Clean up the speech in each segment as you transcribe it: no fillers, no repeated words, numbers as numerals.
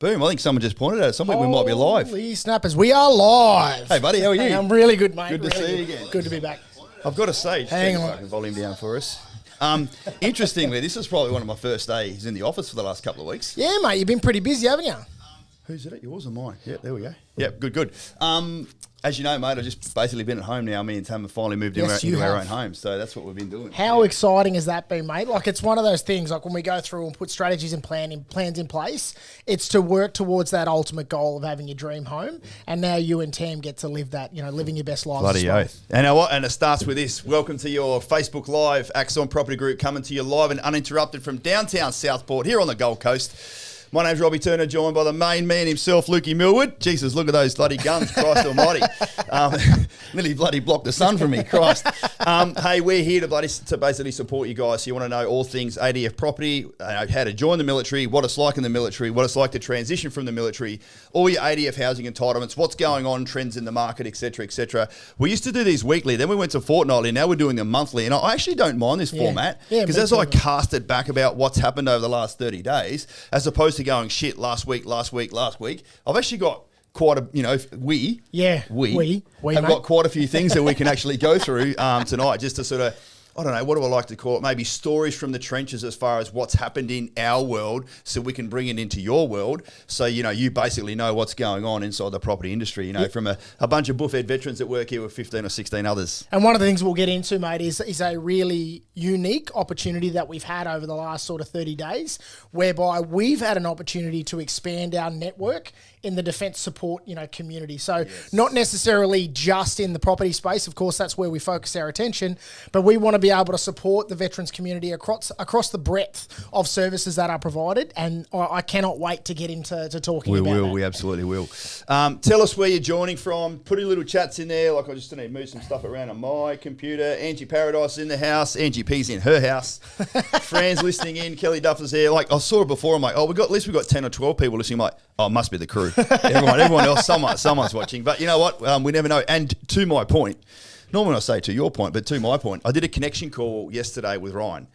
Boom. I think someone just pointed at it. Something we might be live. Holy snappers, we are live. Hey, buddy, how are you? Hey, I'm really good, mate. Good to really see you again. Good to be back. I've got to say, just Hang turn the on. fucking volume down for us. Interestingly, this is probably one of my first days in the office for the last couple of weeks. Yeah, mate, you've been pretty busy, haven't you? Who's it? Yours or mine? Yep, there we go. Yep, good. As you know, mate, I've just basically been at home now. Me and Tam have finally moved Yes, into our have. own home, so that's what we've been doing. How exciting has that been, mate? Like, it's one of those things, like when we go through and put strategies and plans in place, it's to work towards that ultimate goal of having your dream home. And now you and Tam get to live that, living your best lives. Bloody as well. oath. And now what? And it starts with this. Welcome to your Facebook Live, Axon Property Group, coming to you live and uninterrupted from downtown Southport here on the Gold Coast. My name's Robbie Turner, joined by the main man himself, Lukey Millwood. Jesus, look at those bloody guns, Christ almighty. Nearly bloody blocked the sun from me, Christ. Hey, we're here to basically support you guys. So you want to know all things ADF property, how to join the military, what it's like in the military, what it's like to transition from the military, all your ADF housing entitlements, what's going on, trends in the market, etc., etc. We used to do these weekly, then we went to fortnightly, now we're doing them monthly. And I actually don't mind this format, because as I cast it back about what's happened over the last 30 days, as opposed to going shit last week, I've actually got quite a, we have mate. got quite a few things that we can actually go through tonight, just to sort of, I don't know, what do I like to call it? Maybe stories from the trenches as far as what's happened in our world, so we can bring it into your world. So, you basically know what's going on inside the property industry, from a bunch of buffhead veterans that work here with 15 or 16 others. And one of the things we'll get into, mate, is a really unique opportunity that we've had over the last sort of 30 days, whereby we've had an opportunity to expand our network in the defence support, community. So not necessarily just in the property space. Of course, that's where we focus our attention, but we want to be able to support the veterans community across the breadth of services that are provided. And I cannot wait to get into talking about that. We absolutely will. Tell us where you're joining from. Put in little chats in there. Like, I just need to move some stuff around on my computer. Angie Paradise is in the house. Angie P's in her house. Fran's listening in. Kelly Duffer's here. Like, I saw her before. I'm like, at least we've got 10 or 12 people listening. I'm like, it must be the crew. Everyone else, someone's watching. But you know what? We never know. And to my point, normally I say to your point, but to my point, I did a connection call yesterday with Ryan.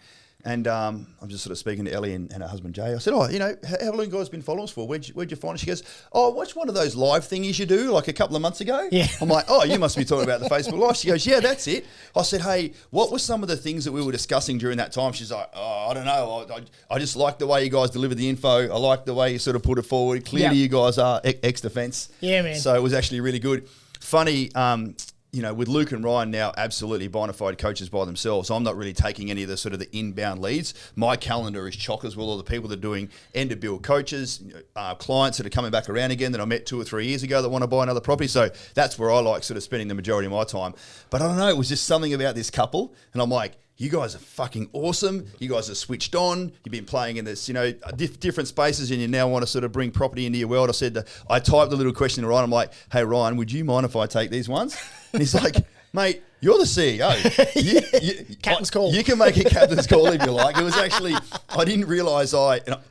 And I'm just sort of speaking to Ellie and her husband Jay. I said, how long you guys been following us for? Where'd you find it? She goes, watch one of those live thingies you do like a couple of months ago. Yeah. I'm like, you must be talking about the Facebook Live. She goes, yeah, that's it. I said, hey, what were some of the things that we were discussing during that time? She's like, I don't know. I just like the way you guys delivered the info. I like the way you sort of put it forward. Clearly you guys are ex-defence. Yeah, man. So it was actually really good. Funny, with Luke and Ryan now absolutely bona fide coaches by themselves, I'm not really taking any of the sort of the inbound leads. My calendar is chock as well. All the people that are doing end of build coaches, clients that are coming back around again that I met 2 or 3 years ago that want to buy another property. So that's where I like sort of spending the majority of my time. But I don't know, it was just something about this couple. And I'm like, you guys are fucking awesome. You guys are switched on. You've been playing in this, different spaces, and you now want to sort of bring property into your world. I typed a little question to Ryan. I'm like, hey, Ryan, would you mind if I take these ones? And he's like, mate, you're the CEO. Captain's call. You can make a captain's call if you like. It was actually, I didn't realise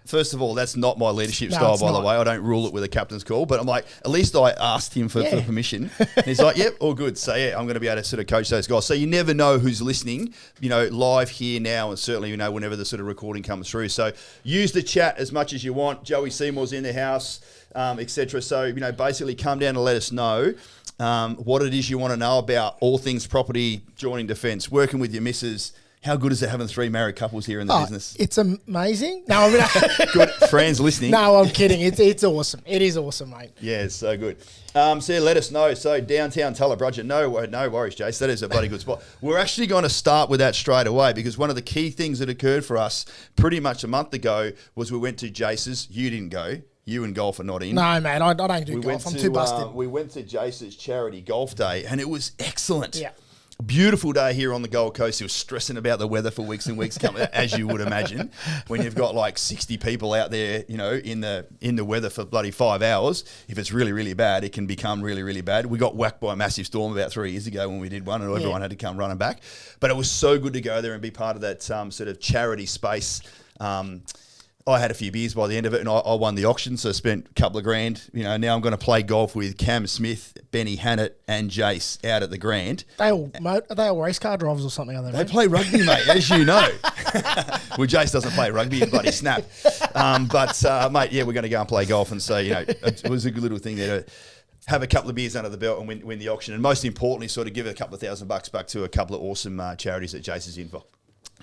first of all, that's not my leadership style, by the way. I don't rule it with a captain's call. But I'm like, at least I asked him for permission. And he's like, yep, all good. So, I'm going to be able to sort of coach those guys. So you never know who's listening, live here now, and certainly, whenever the sort of recording comes through. So use the chat as much as you want. Joey Seymour's in the house, etc. So, basically come down and let us know what it is you want to know about all things property, joining defence, working with your missus. How good is it having 3 married couples here in the business? It's amazing. No, I mean, good. Fran's listening. No, I'm kidding. It's awesome. It is awesome, mate. Yeah, it's so good. So let us know. So downtown Tullabrudget, no worries, Jace. That is a bloody good spot. We're actually going to start with that straight away, because one of the key things that occurred for us pretty much a month ago was we went to Jace's. You didn't go. You and golf are not in. No, man, I don't do golf. I'm too busted. We went to Jace's charity golf day, and it was excellent. Yeah. Beautiful day here on the Gold Coast. He was stressing about the weather for weeks and weeks coming, as you would imagine, when you've got like 60 people out there, in the weather for bloody 5 hours. If it's really, really bad, it can become really, really bad. We got whacked by a massive storm about 3 years ago when we did one, and everyone had to come running back. But it was so good to go there and be part of that sort of charity space. I had a few beers by the end of it, and I won the auction, so I spent a couple of grand. Now I'm going to play golf with Cam Smith, Benny Hannett, and Jace out at the Grand. Are they all race car drivers or something? They play rugby, mate, as you know. Well, Jace doesn't play rugby, bloody snap. Mate, yeah, we're going to go and play golf. And so, it was a good little thing there to have a couple of beers under the belt and win the auction. And most importantly, sort of give it a couple of $1,000 back to a couple of awesome charities that Jace is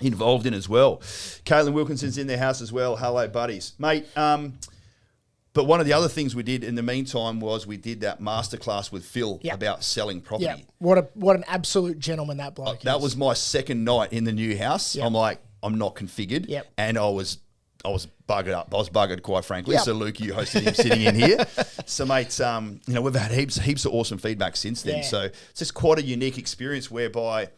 involved in as well. Caitlin Wilkinson's in their house as well. Hello, buddies. Mate, but one of the other things we did in the meantime was we did that masterclass with Phil about selling property. Yeah, what an absolute gentleman that bloke is. That was my second night in the new house. Yep. I'm like, I'm not configured. Yep. And I was buggered up. I was buggered, quite frankly. Yep. So, Luke, you hosted him sitting in here. So, mate, we've had heaps of awesome feedback since then. Yeah. So, it's just quite a unique experience whereby,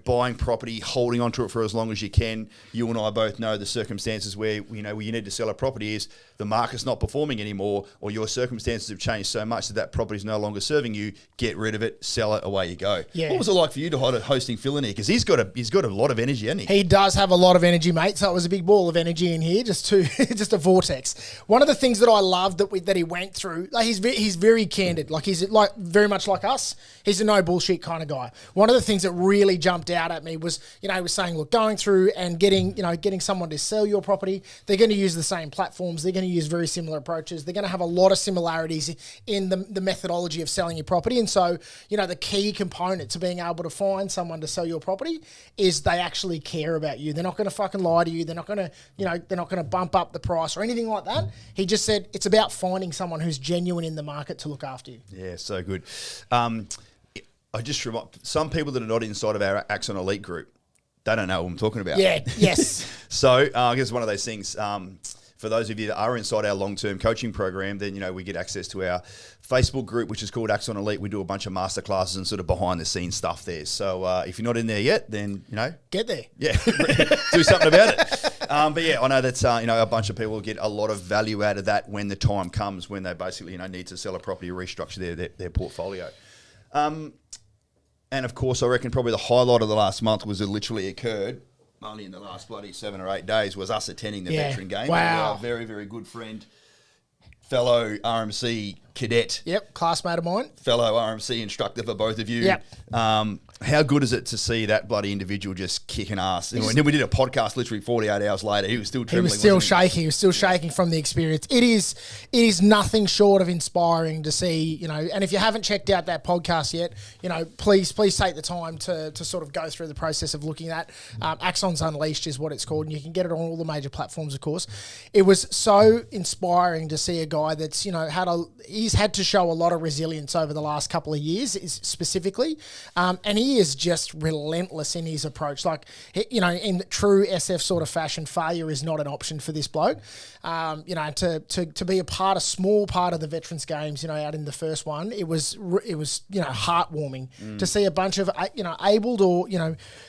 buying property, holding onto it for as long as you can. You and I both know the circumstances where you need to sell a property is the market's not performing anymore, or your circumstances have changed so much that property is no longer serving you. Get rid of it, sell it, away you go. Yeah. What was it like for you to hosting Phil in here? Because he's got a lot of energy, hasn't he? He does have a lot of energy, mate. So it was a big ball of energy in here, just a vortex. One of the things that I loved that he went through, like he's very candid, like he's like very much like us. He's a no bullshit kind of guy. One of the things that really jumped out at me was, he was saying, look, going through and getting someone to sell your property, they're going to use the same platforms. They're going to use very similar approaches. They're going to have a lot of similarities in the methodology of selling your property. And so, the key component to being able to find someone to sell your property is they actually care about you. They're not going to fucking lie to you. They're not going to, they're not going to bump up the price or anything like that. He just said it's about finding someone who's genuine in the market to look after you. Yeah, so good. I just remind some people that are not inside of our Axon Elite group, they don't know what I'm talking about. Yeah, yes. So I guess one of those things, for those of you that are inside our long-term coaching program, then, we get access to our Facebook group, which is called Axon Elite. We do a bunch of masterclasses and sort of behind-the-scenes stuff there. So if you're not in there yet, then, get there. Yeah, do something about it. But yeah, I know that's, a bunch of people get a lot of value out of that when the time comes, when they basically, need to sell a property or restructure their portfolio. And of course, I reckon probably the highlight of the last month was it literally occurred only in the last bloody 7 or 8 days was us attending the veteran game. Wow. Our very, very good friend, fellow RMC cadet. Yep, classmate of mine. Fellow RMC instructor for both of you. Yep. How good is it to see that bloody individual just kicking ass? And then we did a podcast literally 48 hours later. He was still trembling. He was still shaking. He was still shaking from the experience. It is nothing short of inspiring to see, and if you haven't checked out that podcast yet, please take the time to sort of go through the process of looking at Axon's Unleashed is what it's called, and you can get it on all the major platforms, of course. It was so inspiring to see a guy that's, he's had to show a lot of resilience over the last couple of years specifically, and he is just relentless in his approach. Like, in true SF sort of fashion, failure is not an option for this bloke. To be a small part of the Veterans Games, out in the first one, it was heartwarming to see a bunch of, abled or,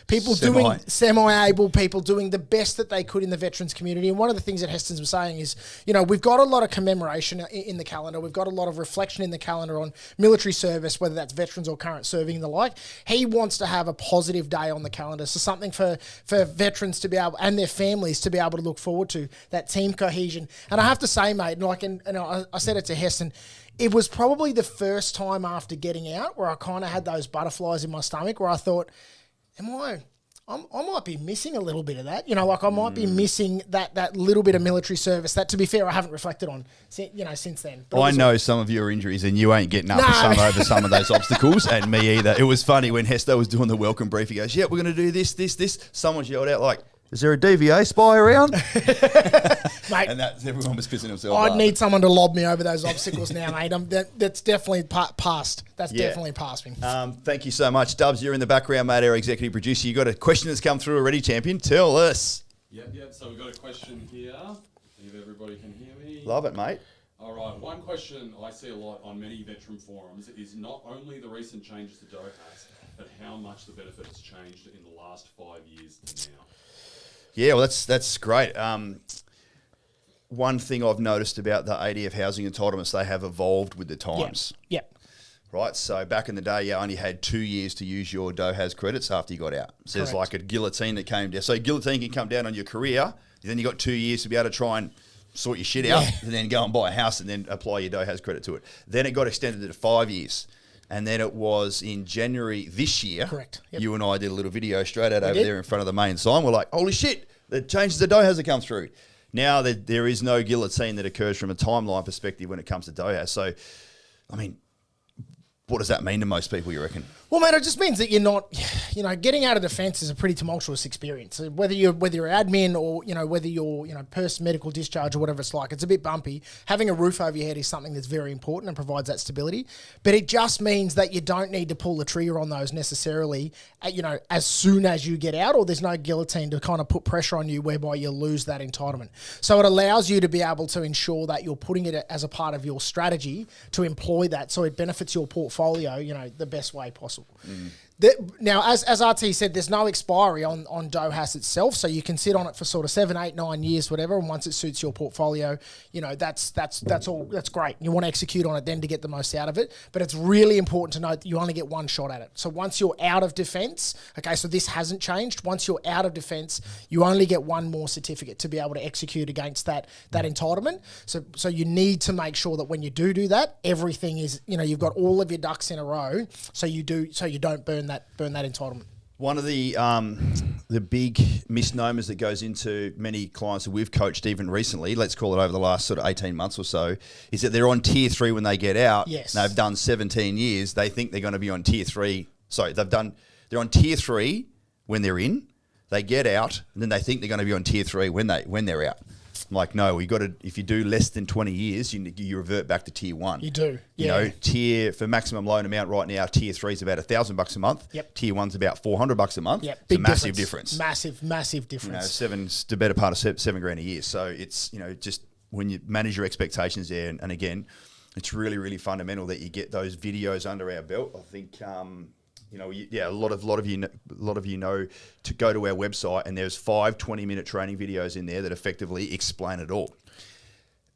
people doing semi-able people doing the best that they could in the veterans community. And one of the things that Heston's was saying is, we've got a lot of commemoration in the calendar. We've got a lot of reflection in the calendar on military service, whether that's veterans or current serving and the like. He wants to have a positive day on the calendar. So something for veterans to be able, and their families to be able to look forward to, that team cohesion. And I have to say, mate, and I said it to Heston, it was probably the first time after getting out where I kind of had those butterflies in my stomach where I thought, I might be missing a little bit of that. I might be missing that little bit of military service that, to be fair, I haven't reflected on, since then. But I know some of your injuries and you ain't getting up over some of those obstacles, and me either. It was funny when Hesto was doing the welcome brief. He goes, yeah, we're going to do this. Someone yelled out like, is there a DVA spy around? Mate, and everyone was pissing himself I'd need someone to lob me over those obstacles now, mate. That's definitely past. That's definitely past me. Thank you so much. Dubs, you're in the background, mate, our executive producer. You got a question that's come through already, champion. Tell us. Yep. So we've got a question here. If everybody can hear me. Love it, mate. All right. One question I see a lot on many veteran forums is not only the recent changes to DOHAS, but how much the benefit has changed in the last 5 years to now. Yeah, well, that's great. One thing I've noticed about the ADF housing entitlements, they have evolved with the times. Yep. Right, so back in the day, you only had 2 years to use your DOHAS credits after you got out. So there's like a guillotine that came down. So guillotine can come down on your career, then you got 2 years to be able to try and sort your shit out, and then go and buy a house and then apply your DOHAS credit to it. Then it got extended to 5 years. And then it was in January this year. Correct. Yep. You and I did a little video straight out over there in front of the main sign. We're like, holy shit, The changes the DOHAs that come through. Now there is no guillotine that occurs from a timeline perspective when it comes to DOHAs. So, I mean, what does that mean to most people, you reckon? Well, mate, it just means that you're not, getting out of defence is a pretty tumultuous experience. So whether you're admin or, whether you're, post medical discharge or whatever it's like, it's a bit bumpy. Having a roof over your head is something that's very important and provides that stability. But it just means that you don't need to pull the trigger on those necessarily, as soon as you get out, or there's no guillotine to kind of put pressure on you whereby you lose that entitlement. So it allows you to be able to ensure that you're putting it as a part of your strategy to employ that so it benefits your portfolio, the best way possible. Now, as RT said, there's no expiry on DOHAS itself, so you can sit on it for sort of 7, 8, 9 years, whatever, and once it suits your portfolio, that's great. You want to execute on it then to get the most out of it, but it's really important to note that you only get one shot at it. So once you're out of defence, okay, so this hasn't changed. Once you're out of defence, you only get one more certificate to be able to execute against that entitlement. So you need to make sure that when you do that, everything is, you've got all of your ducks in a row, so you don't burn that entitlement. One of the big misnomers that goes into many clients that we've coached even recently, let's call it over the last sort of 18 months or so, is that they're on tier 3 when they get out. Yes. They've done 17 years. They think they're going to be on tier 3. Sorry, they're on tier 3 when they're in. They get out, and then they think they're going to be on tier 3 when they're out. I'm like, no, if you do less than 20 years, you revert back to tier 1. You do, yeah. Tier for maximum loan amount right now, tier 3 is about $1,000 a month. Yep. Tier 1's about $400 a month. Yep. It's a massive difference. Massive difference. Seven's the better part of $7,000 a year. So it's just when you manage your expectations there, and again, it's really, really fundamental that you get those videos under our belt. I think. A lot of you know to go to our website, and there's 5 20-minute training videos in there that effectively explain it all.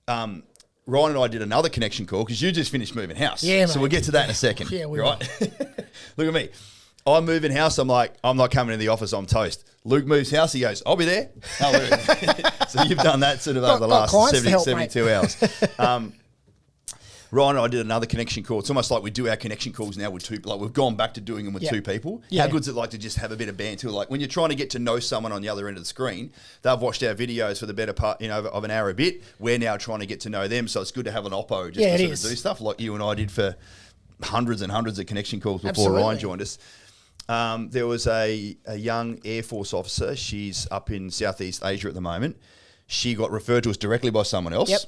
Ryan and I did another connection call because you just finished moving house. Yeah, mate. So we'll get to that in a second. Yeah, we right. Look at me. I'm moving house. I'm like, I'm not coming to the office. I'm toast. Luke moves house. He goes, I'll be there. So you've done that sort of over the last 72 hours. Ryan and I did another connection call. It's almost like we do our connection calls now with two. Like we've gone back to doing them with 2 people. Yeah. How good's it like to just have a bit of banter? Like when you're trying to get to know someone on the other end of the screen, they've watched our videos for the better part, of an hour a bit. We're now trying to get to know them, so it's good to have an oppo just to sort of do stuff like you and I did for hundreds and hundreds of connection calls before Ryan joined us. There was a young Air Force officer. She's up in Southeast Asia at the moment. She got referred to us directly by someone else. Yep.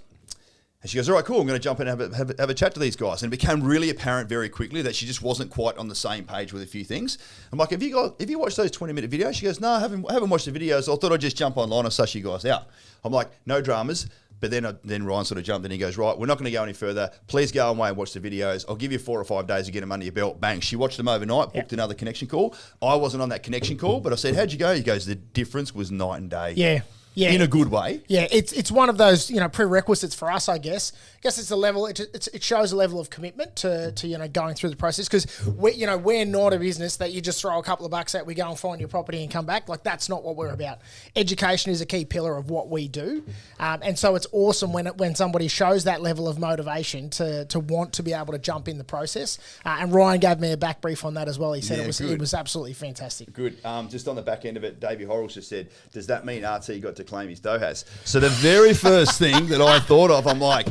And she goes, all right, cool, I'm going to jump in and have a chat to these guys. And it became really apparent very quickly that she just wasn't quite on the same page with a few things. I'm like, have you watched those 20-minute videos? She goes, no, I haven't watched the videos. I thought I'd just jump online and suss you guys out. I'm like, no dramas. But then Ryan sort of jumped in and he goes, right, we're not going to go any further. Please go away and watch the videos. I'll give you 4 or 5 days to get them under your belt. Bang. She watched them overnight, booked another connection call. I wasn't on that connection call, but I said, how'd you go? He goes, the difference was night and day. Yeah. Yeah, in a good way. Yeah, it's one of those prerequisites for us, I guess. I guess it's a level. It shows a level of commitment to going through the process, because we're not a business that you just throw a couple of bucks at, we go and find your property and come back. Like that's not what we're about. Education is a key pillar of what we do, and so it's awesome when somebody shows that level of motivation to want to be able to jump in the process. And Ryan gave me a back brief on that as well. He said it was absolutely fantastic. Good. Just on the back end of it, Davey Horrells just said, does that mean RT got to claim his DOHAS? So the very first thing that I thought of, I'm like,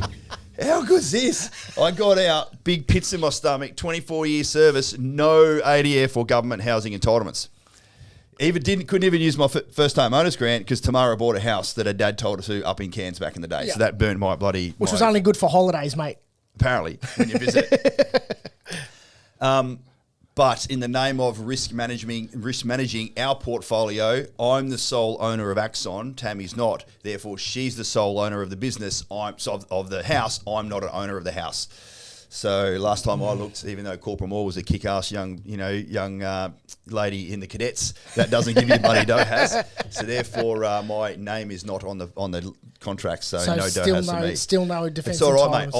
how good's this? I got out, big pits in my stomach, 24-year service, no ADF or government housing entitlements. Couldn't even use my first time owners grant because Tamara bought a house that her dad told her to up in Cairns back in the day. Yeah. So that burnt my bloody... Which was only good for holidays, mate. Apparently, when you visit. But in the name of risk managing our portfolio, I'm the sole owner of Axon. Tammy's not. Therefore, she's the sole owner of the business. Of the house. I'm not an owner of the house. So last time I looked, even though Corporal Moore was a kick-ass young lady in the cadets, that doesn't give you bloody DOHAS. So therefore, my name is not on the contract. So no DOHAS for me. Still no defence. It's all right, mate.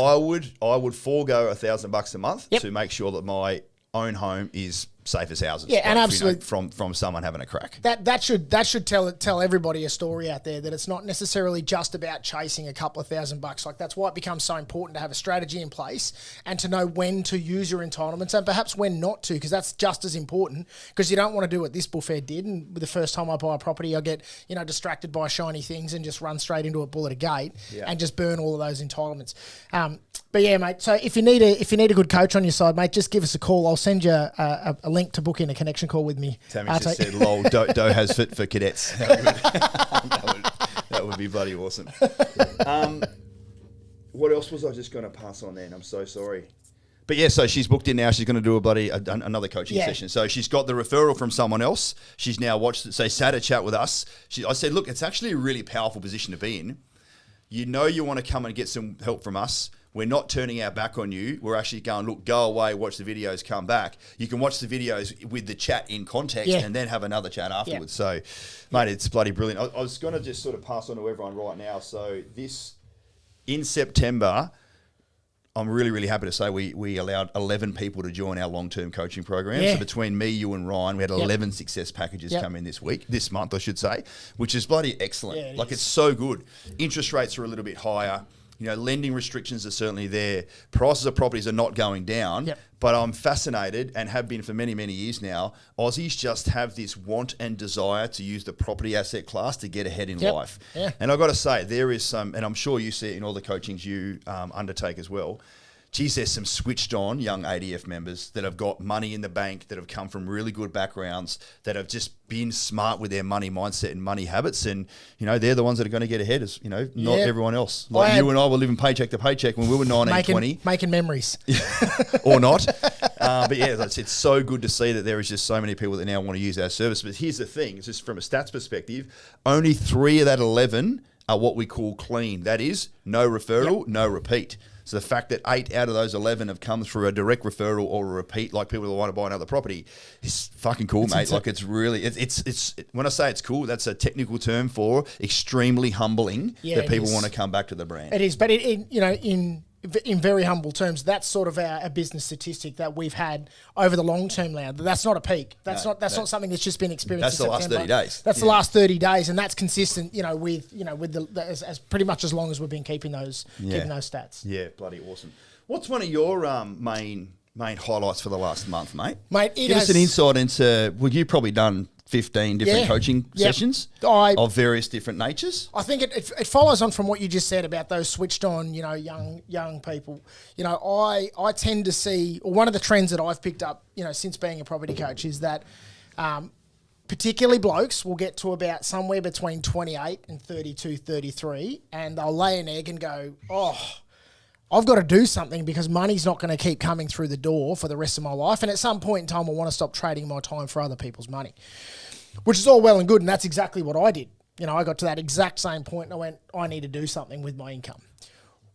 I would forego $1,000 a month to make sure that my own home is safe as houses. Yeah, and absolutely from someone having a crack. That should tell everybody a story out there that it's not necessarily just about chasing a couple of $1,000. Like, that's why it becomes so important to have a strategy in place and to know when to use your entitlements and perhaps when not to, because that's just as important. Because you don't want to do what this bullfair did. And the first time I buy a property, I get distracted by shiny things and just run straight into a bull at a gate and just burn all of those entitlements. But yeah, mate. So if you need a good coach on your side, mate, just give us a call. I'll send you a link to book in a connection call with me. Tammy just said, "Lol, Doe has fit for cadets." That would be bloody awesome. What else was I just going to pass on then? I'm so sorry. But yeah, so she's booked in now. She's going to do another coaching session. So she's got the referral from someone else. She's now watched it. So sat a chat with us. I said, look, it's actually a really powerful position to be in. You want to come and get some help from us. We're not turning our back on you. We're actually going, look, go away, watch the videos, come back. You can watch the videos with the chat in context and then have another chat afterwards. So, mate, it's bloody brilliant. I was going to just sort of pass on to everyone right now. So in September, I'm really, really happy to say we allowed 11 people to join our long-term coaching program. Yeah. So between me, you and Ryan, we had 11 success packages come in this month, I should say, which is bloody excellent. Yeah, it's so good. Interest rates are a little bit higher. Lending restrictions are certainly there. Prices of properties are not going down, but I'm fascinated and have been for many, many years now. Aussies just have this want and desire to use the property asset class to get ahead in life. Yeah. And I've got to say, there is some, and I'm sure you see it in all the coachings you undertake as well. Geez, there's some switched on young ADF members that have got money in the bank, that have come from really good backgrounds, that have just been smart with their money mindset and money habits. And, they're the ones that are going to get ahead as, not everyone else. Like you and I were living paycheck to paycheck when we were 19, 20. Making memories. Or not. But yeah, it's so good to see that there is just so many people that now want to use our service. But here's the thing, it's just from a stats perspective, only 3 of that 11 are what we call clean. That is, no referral, no repeat. So the fact that 8 out of those 11 have come through a direct referral or a repeat, like people that want to buy another property, is fucking cool, mate. Like, it's really, it's when I say it's cool, that's a technical term for extremely humbling that people want to come back to the brand. It is, but in very humble terms, that's sort of our business statistic that we've had over the long term now. That's not a peak. That's not something that's just been experienced. That's the last 30 days. That's the last 30 days, and that's consistent. With as pretty much as long as we've been keeping those stats. Yeah, bloody awesome. What's one of your main highlights for the last month, mate? Mate, give us an insight into. Well, you've probably done 15 different coaching sessions of various different natures. I think it follows on from what you just said about those switched on, young people. I tend to see, or one of the trends that I've picked up, since being a property coach is that particularly blokes will get to about somewhere between 28 and 32, 33, and they'll lay an egg and go, I've got to do something because money's not going to keep coming through the door for the rest of my life. And at some point in time, I want to stop trading my time for other people's money, which is all well and good. And that's exactly what I did. I got to that exact same point and I went, I need to do something with my income.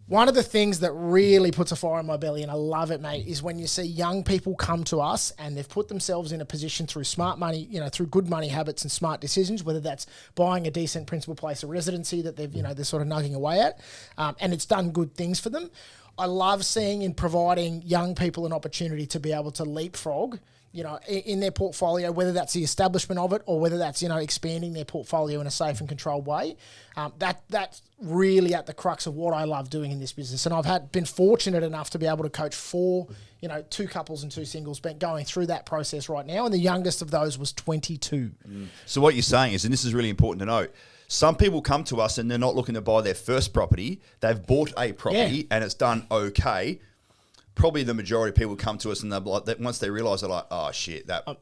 One of the things that really puts a fire in my belly, and I love it, mate, is when you see young people come to us and they've put themselves in a position through smart money, through good money habits and smart decisions, whether that's buying a decent principal place of residency that they're sort of nugging away at, and it's done good things for them. I love seeing and providing young people an opportunity to be able to leapfrog, in their portfolio, whether that's the establishment of it or whether that's, expanding their portfolio in a safe and controlled way. That's really at the crux of what I love doing in this business. And I've been fortunate enough to be able to coach 4, 2 couples and 2 singles, been going through that process right now. And the youngest of those was 22. So what you're saying is, and this is really important to note, some people come to us and they're not looking to buy their first property. They've bought a property and it's done okay. Probably the majority of people come to us and they're like, that once they realise, they're like, oh shit, I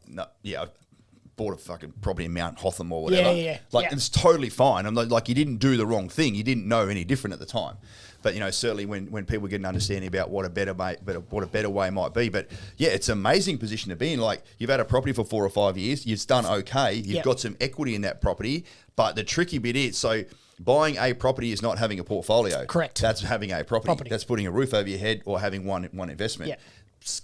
bought a fucking property in Mount Hotham or whatever. It's totally fine. I'm like, you didn't do the wrong thing. You didn't know any different at the time. But certainly when people get an understanding about what a better way might be. But yeah, it's an amazing position to be in. Like, you've had a property for 4 or 5 years. You've done okay. You've got some equity in that property. But the tricky bit is, so buying a property is not having a portfolio. Correct. That's having a property. That's putting a roof over your head or having one investment.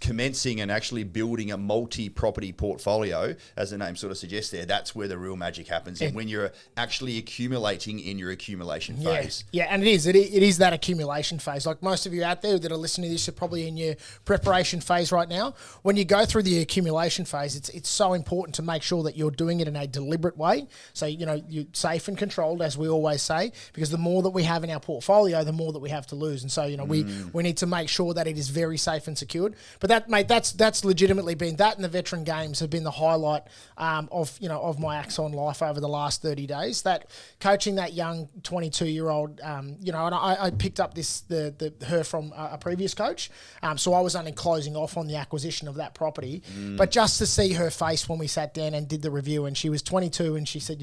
commencing and actually building a multi-property portfolio, as the name sort of suggests there, that's where the real magic happens. And when you're actually accumulating in your accumulation phase. Yeah, and it is that accumulation phase. Like most of you out there that are listening to this are probably in your preparation phase right now. When you go through the accumulation phase, it's so important to make sure that you're doing it in a deliberate way. So, you're safe and controlled, as we always say, because the more that we have in our portfolio, the more that we have to lose. And so, we need to make sure that it is very safe and secured. But that, mate, that's legitimately been that, and the veteran games have been the highlight of my Axon life over the last 30 days. That coaching that young 22-year-old, and I picked up her from a previous coach, so I was only closing off on the acquisition of that property. But just to see her face when we sat down and did the review, and she was 22, and she said,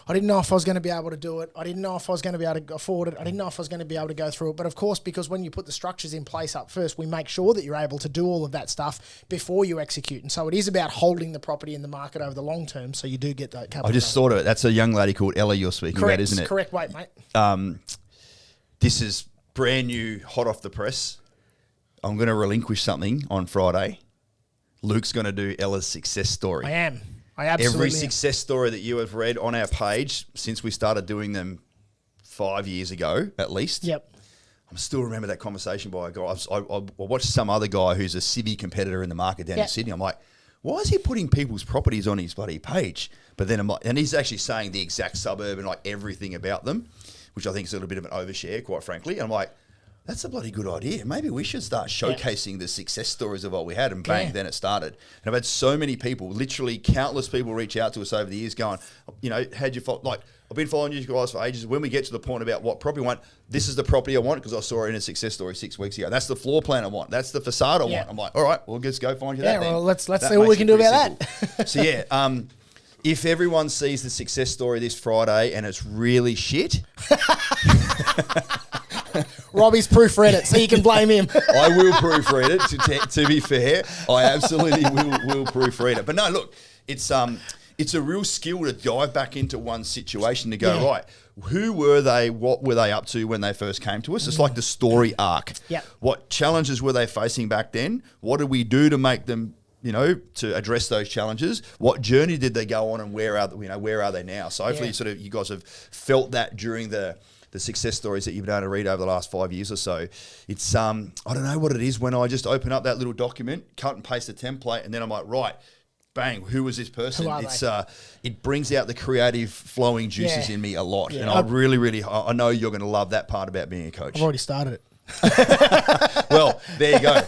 I didn't know if I was going to be able to do it. I didn't know if I was going to be able to afford it. I didn't know if I was going to be able to go through it. But of course, because when you put the structures in place up first, we make sure that you're able to do all of that stuff before you execute. And so it is about holding the property in the market over the long term, so you do get that capital. I just thought of it. That's a young lady called Ella you're speaking about, isn't it? Correct, wait, mate. This is brand new, hot off the press. I'm going to relinquish something on Friday. Luke's going to do Ella's success story. I absolutely Every success story that you have read on our page since we started doing them 5 years ago, at least. Yep. I still remember that conversation by a guy. I watched some other guy who's a civvy competitor in the market down in Sydney. I'm like, why is he putting people's properties on his bloody page? But then and he's actually saying the exact suburb and like everything about them, which I think is a little bit of an overshare, quite frankly. And I'm like, that's a bloody good idea. Maybe we should start showcasing the success stories of what we had, and bang, then it started. And I've had so many people, literally countless people, reach out to us over the years going, how'd you follow? Like, I've been following you guys for ages. When we get to the point about what property I want, this is the property I want because I saw it in a success story 6 weeks ago. That's the floor plan I want. That's the facade I want. I'm like, all right, well, let's go find you that then. Well, let's see what we can do about that. So, if everyone sees the success story this Friday and it's really shit... Robbie's proofread it, so you can blame him. I will proofread it, to be fair. I absolutely will proofread it. But no, look, it's a real skill to dive back into one situation to go, right, who were they, what were they up to when they first came to us? It's like the story arc. Yep. What challenges were they facing back then? What did we do to make them, to address those challenges? What journey did they go on, and where are they now? So hopefully you guys have felt that during the success stories that you've been able to read over the last 5 years or so. It's, I don't know what it is when I just open up that little document, cut and paste the template, and then I'm like, right, bang, who was this person? It brings out the creative flowing juices in me a lot. And I really, I know you're going to love that part about being a coach. I've already started it. Well, there you go.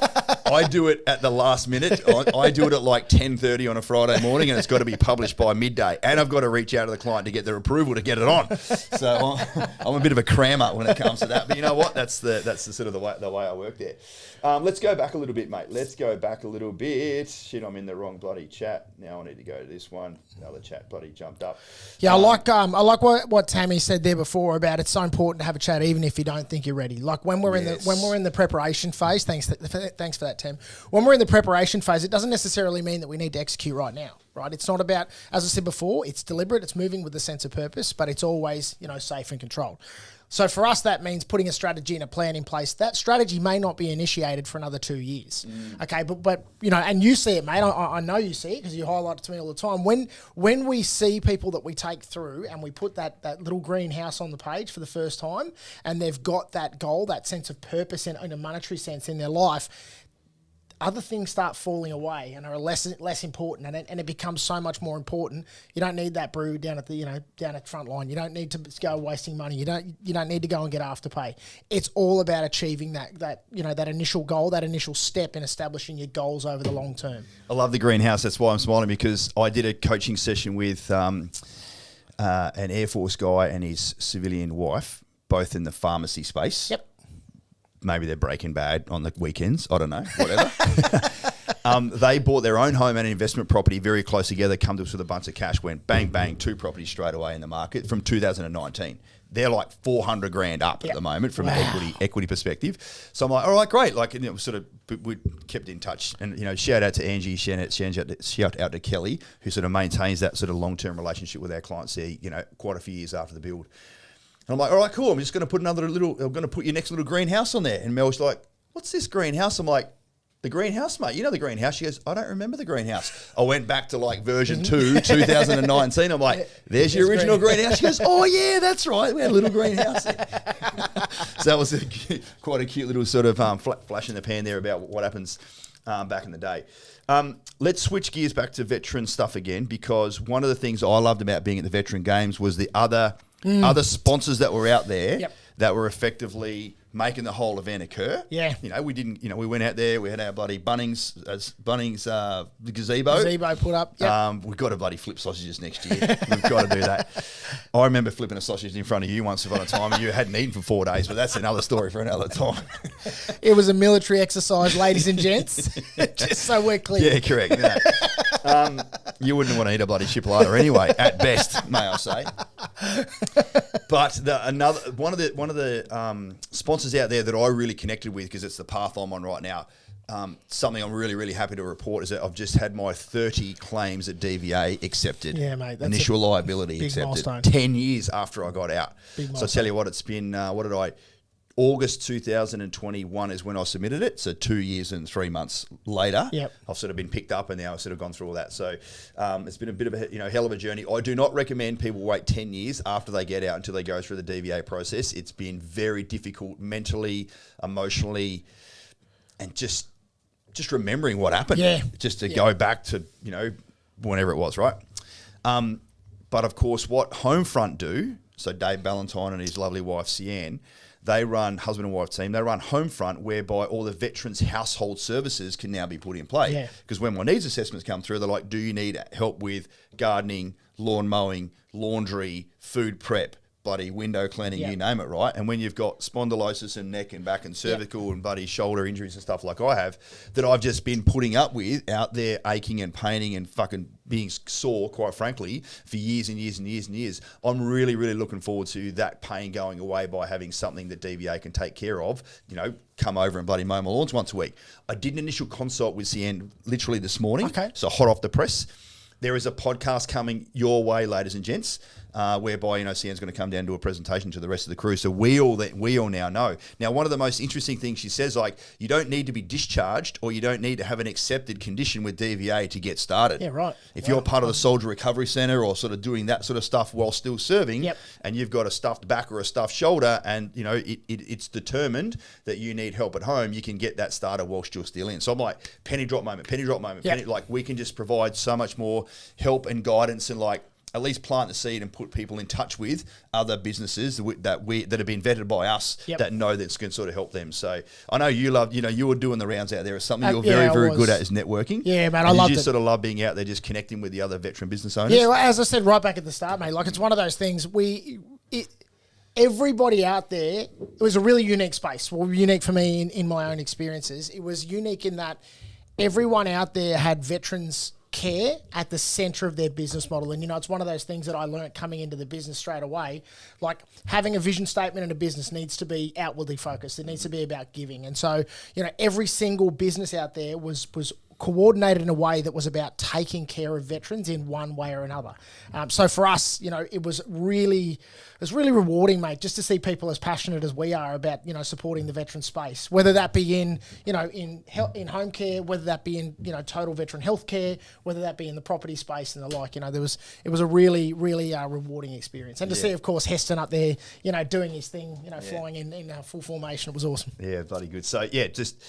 I do it at the last minute. I do it at like 10:30 on a Friday morning, and it's got to be published by midday. And I've got to reach out to the client to get their approval to get it on. So I'm a bit of a crammer when it comes to that. But you know what? That's the sort of the way I work there. Let's go back a little bit, mate. Let's go back a little bit. Shit, I'm in the wrong bloody chat. Now I need to go to this one. Another chat bloody jumped up. Yeah, I like what Tammy said there before about it's so important to have a chat even if you don't think you're ready. Like when we're in the preparation phase. Thanks for that, Tim. When we're in the preparation phase, it doesn't necessarily mean that we need to execute right now, right? It's not about, as I said before, it's deliberate. It's moving with a sense of purpose, but it's always safe and controlled. So for us, that means putting a strategy and a plan in place. That strategy may not be initiated for another 2 years. Okay, but and you see it, mate. I know you see it because you highlight it to me all the time. When we see people that we take through and we put that little greenhouse on the page for the first time, and they've got that goal, that sense of purpose in a monetary sense in their life, other things start falling away and are less important, and it becomes so much more important. You don't need that brew down at the down at front line. You don't need to go wasting money. You don't need to go and get afterpay. It's all about achieving that initial goal, that initial step in establishing your goals over the long term. I love the greenhouse. That's why I'm smiling, because I did a coaching session with an Air Force guy and his civilian wife, both in the pharmacy space. Yep. Maybe they're Breaking Bad on the weekends. I don't know. Whatever. They bought their own home and investment property very close together, come to us with a bunch of cash, went bang, bang, 2 properties straid away in the market from 2019. They're like 400 grand up at the moment from an equity perspective. So I'm like, all right, great. Like, we kept in touch, and shout out to Angie, shout out to Kelly, who sort of maintains that sort of long-term relationship with our clients there, quite a few years after the build. And I'm like, all right, cool. I'm just going to put I'm going to put your next little greenhouse on there. And Mel's like, what's this greenhouse? I'm like, The greenhouse, mate. You know the greenhouse. She goes, I don't remember the greenhouse. I went back to like version 2, 2019. I'm like, there's your original greenhouse. She goes, oh yeah, that's right. We had a little greenhouse there. So that was quite a cute little sort of flash in the pan there about what happens back in the day. Let's switch gears back to veteran stuff again, because one of the things I loved about being at the Veteran Games was the other sponsors that were out there that were effectively making the whole event occur. Yeah. We went out there, we had our bloody Bunnings gazebo. Gazebo put up. Yep. We've got to bloody flip sausages next year. We've got to do that. I remember flipping a sausage in front of you once upon a time, and you hadn't eaten for 4 days, but that's another story for another time. It was a military exercise, ladies and gents, just so we're clear. Yeah, correct. You wouldn't want to eat a bloody chipolata anyway, at best, may I say. But one of the sponsors out there that I really connected with, because it's the path I'm on right now, something I'm really, really happy to report is that I've just had my 30 claims at DVA accepted. Yeah, mate. That's initial liability big accepted. milestone. 10 years after I got out. Big So I tell you what, it's been, August 2021 is when I submitted it. So 2 years and 3 months later, I've sort of been picked up, and now I've sort of gone through all that. So it's been a bit of a hell of a journey. I do not recommend people wait 10 years after they get out until they go through the DVA process. It's been very difficult mentally, emotionally, and just remembering what happened. Yeah. Just to go back to, whenever it was, right? But of course, what Homefront do, so Dave Ballantyne and his lovely wife, Cian, they run, husband and wife team, they run Homefront, whereby all the veterans' household services can now be put in play. Because when my needs assessments come through, they're like, do you need help with gardening, lawn mowing, laundry, food prep, bloody window cleaning, you name it, right? And when you've got spondylosis and neck and back and cervical and bloody shoulder injuries and stuff like I have, that I've just been putting up with out there aching and paining and fucking being sore, quite frankly, for years and years and years and years. I'm really, really looking forward to that pain going away by having something that DVA can take care of, come over and bloody mow my lawns once a week. I did an initial consult with Cian literally this morning. Okay. So hot off the press. There is a podcast coming your way, ladies and gents, whereby Cian's going to come down and do a presentation to the rest of the crew. So we all now know. Now, one of the most interesting things she says, like, you don't need to be discharged, or you don't need to have an accepted condition with DVA to get started. Yeah, right. If you're part of the Soldier Recovery Centre or sort of doing that sort of stuff while still serving, and you've got a stuffed back or a stuffed shoulder, and it's determined that you need help at home, you can get that started whilst you're still in. So I'm like, penny drop moment. Like, we can just provide so much more help and guidance, and like, at least plant the seed and put people in touch with other businesses that have been vetted by us that know that can sort of help them. So I know you love, you were doing the rounds out there. It's something you're very, very good at, is networking. Yeah, man, I love it. You just sort of love being out there, just connecting with the other veteran business owners. Yeah, well, as I said right back at the start, mate, like, it's one of those things everybody out there, it was a really unique space. Well, unique for me in my own experiences. It was unique in that everyone out there had veterans care at the center of their business model. And, it's one of those things that I learned coming into the business straight away. Like, having a vision statement in a business needs to be outwardly focused. It needs to be about giving. And so, every single business out there was coordinated in a way that was about taking care of veterans in one way or another. So for us, it was really rewarding, mate, just to see people as passionate as we are about, supporting the veteran space, whether that be in home care, whether that be in, total veteran healthcare, whether that be in the property space and the like. It was a really, really rewarding experience. And to see, of course, Heston up there, doing his thing, flying in full formation, it was awesome. Yeah, bloody good. So yeah, just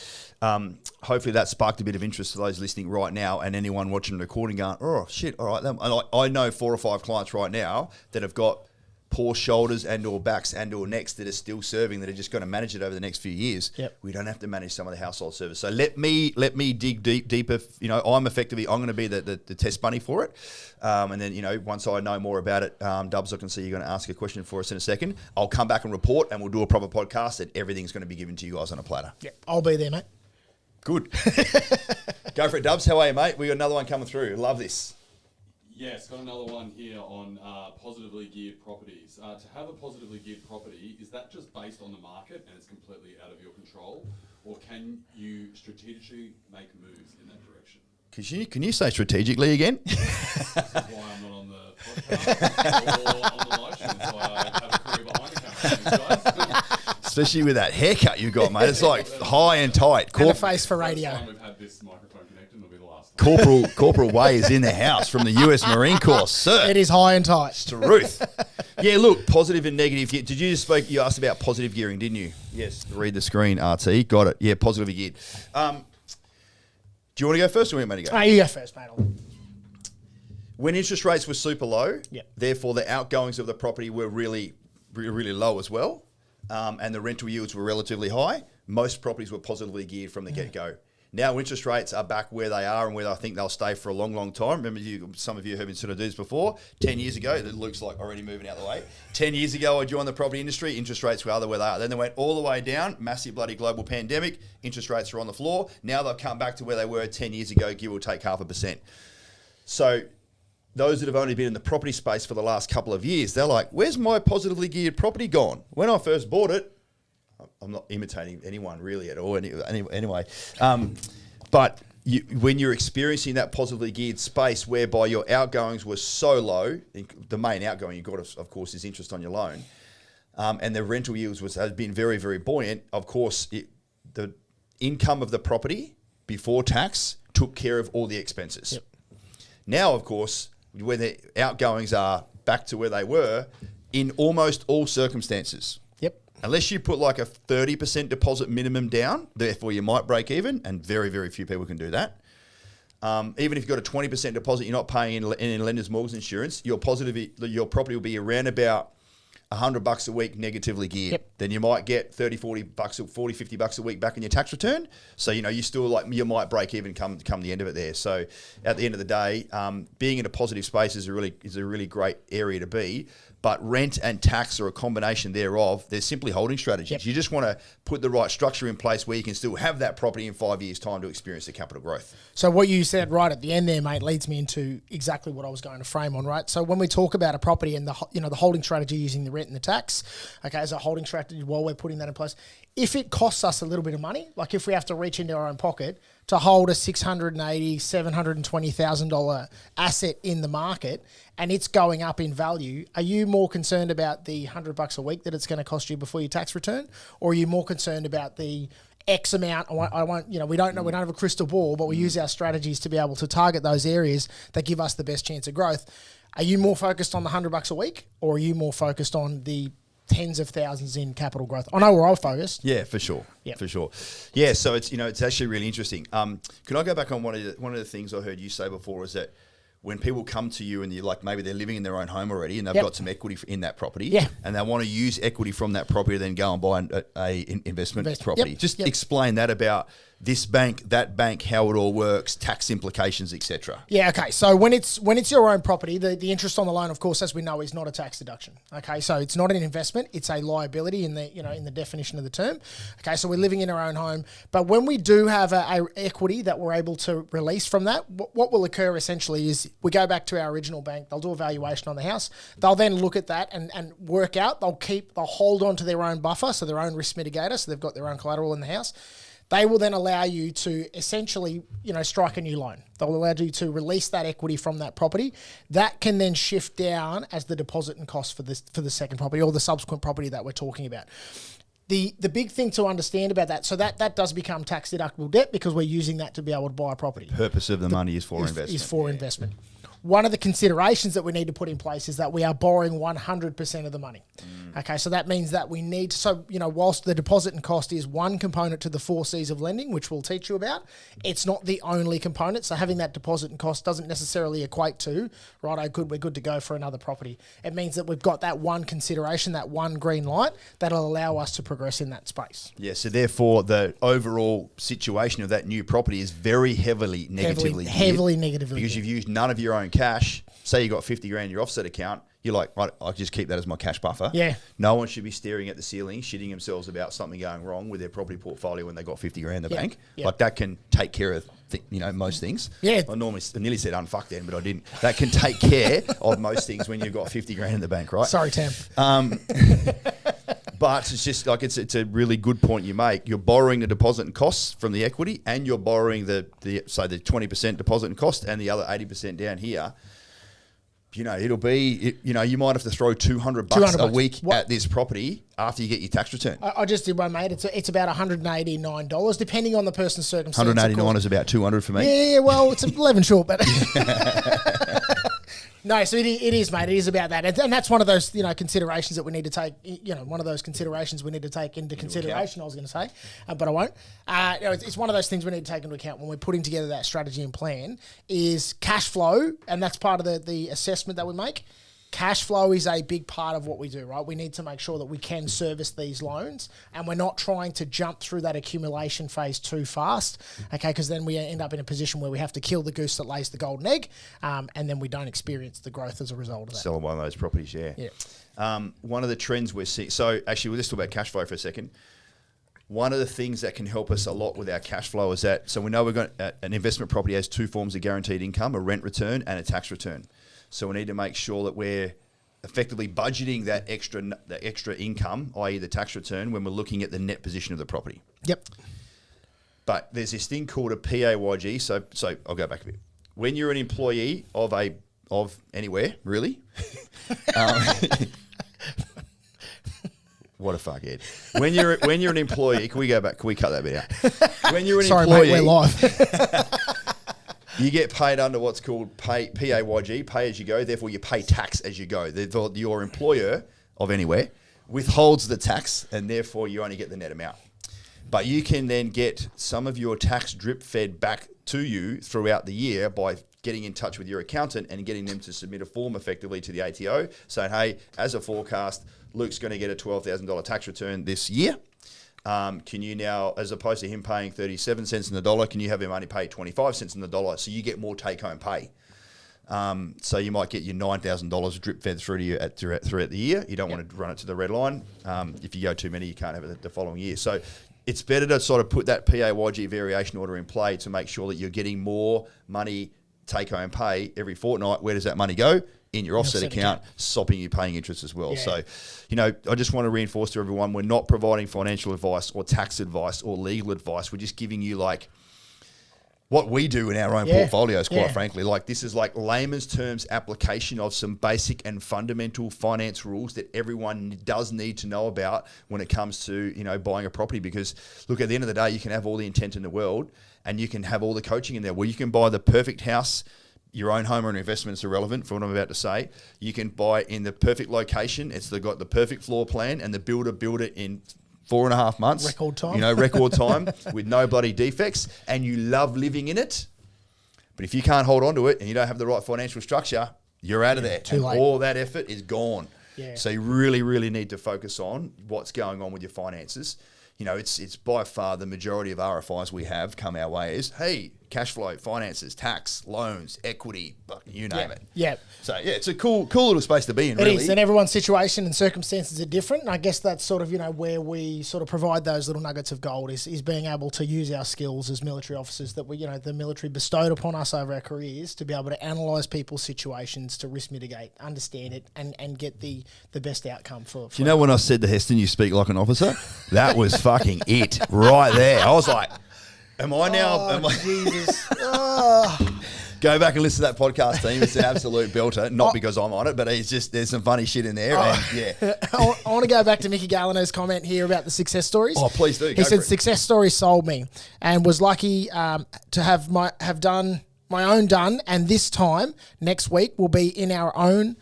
hopefully that sparked a bit of interest to those listening right now, and anyone watching the recording going, oh shit, all right. And I know 4 or 5 clients right now that have got poor shoulders and or backs and or necks that are still serving, that are just going to manage it over the next few years. We don't have to manage some of the household service. So let me dig deeper. I'm going to be the test bunny for it. And then, once I know more about it, Dubs, I can see you're going to ask a question for us in a second. I'll come back and report, and we'll do a proper podcast, and everything's going to be given to you guys on a platter. I'll be there, mate. Good. Go for it, Dubs. How are you, mate? We got another one coming through. Love this. Yes, got another one here on positively geared properties. To have a positively geared property, is that just based on the market and it's completely out of your control, or can you strategically make moves in that direction? Can you say strategically again? This is why I'm not on the podcast or on the live show. That's why I have a career behind the camera. Especially with that haircut you got, mate. It's like high and tight. And a face for radio. We've had Corporal Way is in the house from the US Marine Corps, sir. It is high and tight. Truth. Yeah, look, positive and negative. Did you just speak? You asked about positive gearing, didn't you? Yes. Read the screen, RT. Got it. Yeah, positively geared. Do you want to go first or do you want me to go? You go first, mate. When interest rates were super low, Yep. therefore the outgoings of the property were really, really low as well, and the rental yields were relatively high, most properties were positively geared from the get-go. Now interest rates are back where they are and where I think they'll stay for a long, long time. Remember, some of you have been sort of do this before. 10 years ago, that looks like already moving out of the way. 10 years ago, I joined the property industry. Interest rates were where they are. Then they went all the way down. Massive bloody global pandemic. Interest rates are on the floor. Now they've come back to where they were 10 years ago, give or take 0.5%. So those that have only been in the property space for the last couple of years, they're like, where's my positively geared property gone? When I first bought it, I'm not imitating anyone really at all anyway. But when you're experiencing that positively geared space whereby your outgoings were so low, the main outgoing you've got, of course, is interest on your loan, and the rental yields has been very, very buoyant. Of course, the income of the property before tax took care of all the expenses. Yep. Now, of course, where the outgoings are back to where they were, in almost all circumstances. Yep. Unless you put like a 30% deposit minimum down, therefore you might break even, and very, very few people can do that. Even if you've got a 20% deposit, you're not paying in lender's mortgage insurance, your property will be around about $100 a week negatively geared. Yep. Then you might get $50 a week back in your tax return. So, you still you might break even come the end of it there. So at the end of the day, being in a positive space is a really great area to be. But rent and tax are a combination thereof. They're simply holding strategies. Yep. You just want to put the right structure in place where you can still have that property in 5 years' time to experience the capital growth. So what you said right at the end there, mate, leads me into exactly what I was going to frame on, right? So when we talk about a property and the holding strategy using the rent and the tax, okay, as a holding strategy while we're putting that in place, if it costs us a little bit of money, like if we have to reach into our own pocket to hold a $680,000, $720,000 asset in the market and it's going up in value, are you more concerned about the $100 a week that it's going to cost you before your tax return, or are you more concerned about the X amount? I won't, we don't know, we don't have a crystal ball, but we use our strategies to be able to target those areas that give us the best chance of growth. Are you more focused on the $100 a week, or are you more focused on the tens of thousands in capital growth? I know where I'm focused. Yeah, for sure. Yep. For sure. Yeah, so it's actually really interesting. Can I go back on one of the things I heard you say before is that when people come to you and you're like, maybe they're living in their own home already and they've got some equity in that property, and they want to use equity from that property to then go and buy a investment property. Yep. Just explain that about this bank, that bank, how it all works, tax implications, etc. Yeah, okay. So when it's your own property, the interest on the loan, of course, as we know, is not a tax deduction. Okay, so it's not an investment; it's a liability in the definition of the term. Okay, so we're living in our own home, but when we do have a equity that we're able to release from that, what will occur essentially is we go back to our original bank. They'll do a valuation on the house. They'll then look at that and work out. They'll hold on to their own buffer, so their own risk mitigator. So they've got their own collateral in the house. They will then allow you to essentially, strike a new loan. They'll allow you to release that equity from that property. That can then shift down as the deposit and cost for the second property or the subsequent property that we're talking about. The big thing to understand about that, so that does become tax deductible debt because we're using that to be able to buy a property. Purpose of the money is for investment. Is for investment. One of the considerations that we need to put in place is that we are borrowing 100% of the money. Okay, so that means that we need to, whilst the deposit and cost is one component to the 4 C's of lending, which we'll teach you about, it's not the only component. So having that deposit and cost doesn't necessarily equate to, we're good to go for another property. It means that we've got that one consideration, that one green light that'll allow us to progress in that space. Yeah, so therefore the overall situation of that new property is very heavily negatively geared because you've used none of your own cash. Say you got 50 grand in your offset account, you're like, right, I'll just keep that as my cash buffer. Yeah. No one should be staring at the ceiling, shitting themselves about something going wrong with their property portfolio when they got 50 grand in the bank. Yeah. Like that can take care of most things. Yeah. I nearly said unfuck then, but I didn't. That can take care of most things when you've got 50 grand in the bank, right? Sorry, Tam. But it's just like it's a really good point you make. You're borrowing the deposit and costs from the equity, and you're borrowing the 20% deposit and cost, and the other 80% down here. it'll be, you might have to throw $200 a week at this property after you get your tax return. I just did one, mate. It's about $189, depending on the person's circumstances. 189 is about 200 for me. Yeah, well, it's 11 short, but no. So it is, mate. It is about that, and that's one of those considerations that we need to take. One of those considerations we need to take into consideration. I was going to say, but I won't. It's one of those things we need to take into account when we're putting together that strategy and plan. Is cash flow, and that's part of the assessment that we make. Cash flow is a big part of what we do, right? We need to make sure that we can service these loans, and we're not trying to jump through that accumulation phase too fast, okay? Because then we end up in a position where we have to kill the goose that lays the golden egg, and then we don't experience the growth as a result of that. Selling one of those properties, yeah. One of the trends we're seeing, so actually we'll just talk about cash flow for a second. One of the things that can help us a lot with our cash flow is that, so we know we've got an investment property has two forms of guaranteed income, a rent return and a tax return. So we need to make sure that we're effectively budgeting that extra income, i.e. the tax return, when we're looking at the net position of the property. Yep. But there's this thing called a PAYG. So I'll go back a bit. When you're an employee of anywhere, really, what a fuck, Ed. When you're an employee, can we go back? Can we cut that bit out? When you're an employee, mate, we're live. You get paid under what's called PAYG, pay as you go. Therefore, you pay tax as you go. Your employer of anywhere withholds the tax, and therefore you only get the net amount. But you can then get some of your tax drip fed back to you throughout the year by getting in touch with your accountant and getting them to submit a form effectively to the ATO saying, hey, as a forecast, Luke's going to get a $12,000 tax return this year. Can you now, as opposed to him paying 37 cents in the dollar, can you have him only pay 25 cents in the dollar so you get more take-home pay? So you might get your $9,000 drip fed through to you throughout the year. You don't want to run it to the red line. If you go too many, you can't have it the following year. So it's better to sort of put that PAYG variation order in play to make sure that you're getting more money take-home pay every fortnight. Where does that money go? In your offset account, stopping you paying interest as well. Yeah. So, I just want to reinforce to everyone, we're not providing financial advice or tax advice or legal advice. We're just giving you what we do in our own portfolios, quite frankly. This is layman's terms application of some basic and fundamental finance rules that everyone does need to know about when it comes to, buying a property. Because look, at the end of the day, you can have all the intent in the world and you can have all the coaching in there. Well, you can buy the perfect house. Your own home or an investment is irrelevant for what I'm about to say. You can buy in the perfect location. It's got the perfect floor plan, and the builder built it in 4.5 months. Record time. Record time with no bloody defects, and you love living in it. But if you can't hold on to it and you don't have the right financial structure, you're out of there. Too late. All that effort is gone. Yeah. So you really, really need to focus on what's going on with your finances. It's by far the majority of RFIs we have come our way is, hey, cash flow, finances, tax, loans, equity, you name it. Yeah. So, it's a cool little space to be in, really. It is, and everyone's situation and circumstances are different. And I guess that's sort of, where we sort of provide those little nuggets of gold is being able to use our skills as military officers that we, the military bestowed upon us over our careers to be able to analyse people's situations, to risk mitigate, understand it, and get the best outcome for Do you know when I said to Heston, you speak like an officer? That was fucking it right there. I was like, am I now? Jesus. Go back and listen to that podcast, team. It's an absolute belter. Not because I'm on it, but there's some funny shit in there. And I want to go back to Mickey Gallino's comment here about the success stories. Oh, please do. He said success stories sold me, and was lucky to have done my own done. And this time next week will be in our own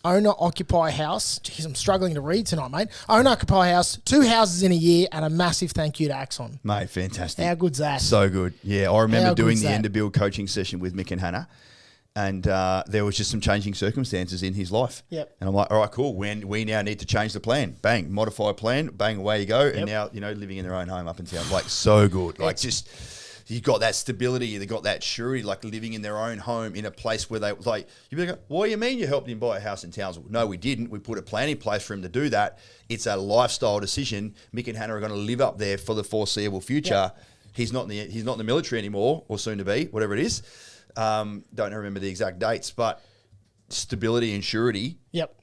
owner-occupy house. Jeez, I'm struggling to read tonight, mate. Owner-occupy house, 2 houses in a year, and a massive thank you to Axon. Mate, fantastic. How good's that? So good. Yeah, I remember doing the end-of-build coaching session with Mick and Hannah, and there was just some changing circumstances in his life. Yep. And I'm like, all right, cool. We now need to change the plan. Bang, modify plan. Bang, away you go. Yep. And now, living in their own home up in town. So good. You've got that stability, they've got that surety, living in their own home in a place where you'd be like, what do you mean you helped him buy a house in Townsville? No, we didn't. We put a plan in place for him to do that. It's a lifestyle decision. Mick and Hannah are going to live up there for the foreseeable future. Yep. He's not in the military anymore, or soon to be, whatever it is. Don't remember the exact dates, but stability and surety. Yep.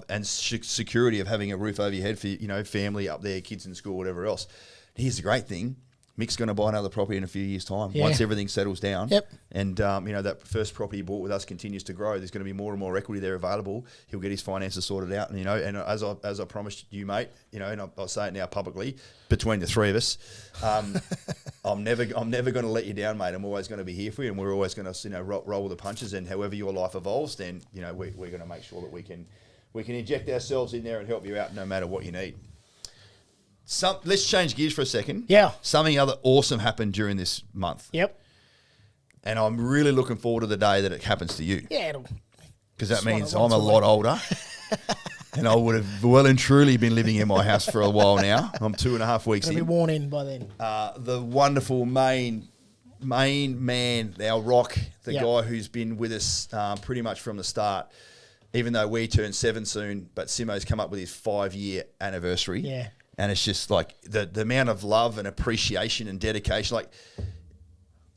And security of having a roof over your head for family up there, kids in school, whatever else. Here's the great thing. Mick's going to buy another property in a few years' time Yeah. once everything settles down. Yep. And, that first property he bought with us continues to grow. There's going to be more and more equity there available. He'll get his finances sorted out. And, and as I promised you, mate, and I'll say it now publicly, between the three of us, I'm never going to let you down, mate. I'm always going to be here for you, and we're always going to, roll with the punches. And however your life evolves, then, we're going to make sure that we can inject ourselves in there and help you out no matter what you need. Let's change gears for a second. Yeah. Something other awesome happened during this month. Yep. And I'm really looking forward to the day that it happens to you. Yeah, Because that Just want means it I'm once a a lot week. older. And I would have well and truly been living in my house for a while now. I'm 2.5 weeks it'll be in. worn in by then. The wonderful main man, our rock, the Yep. guy who's been with us pretty much from the start, even though we turn 7 soon, but Simo's come up with his 5-year anniversary. Yeah. And it's just like the amount of love and appreciation and dedication. Like,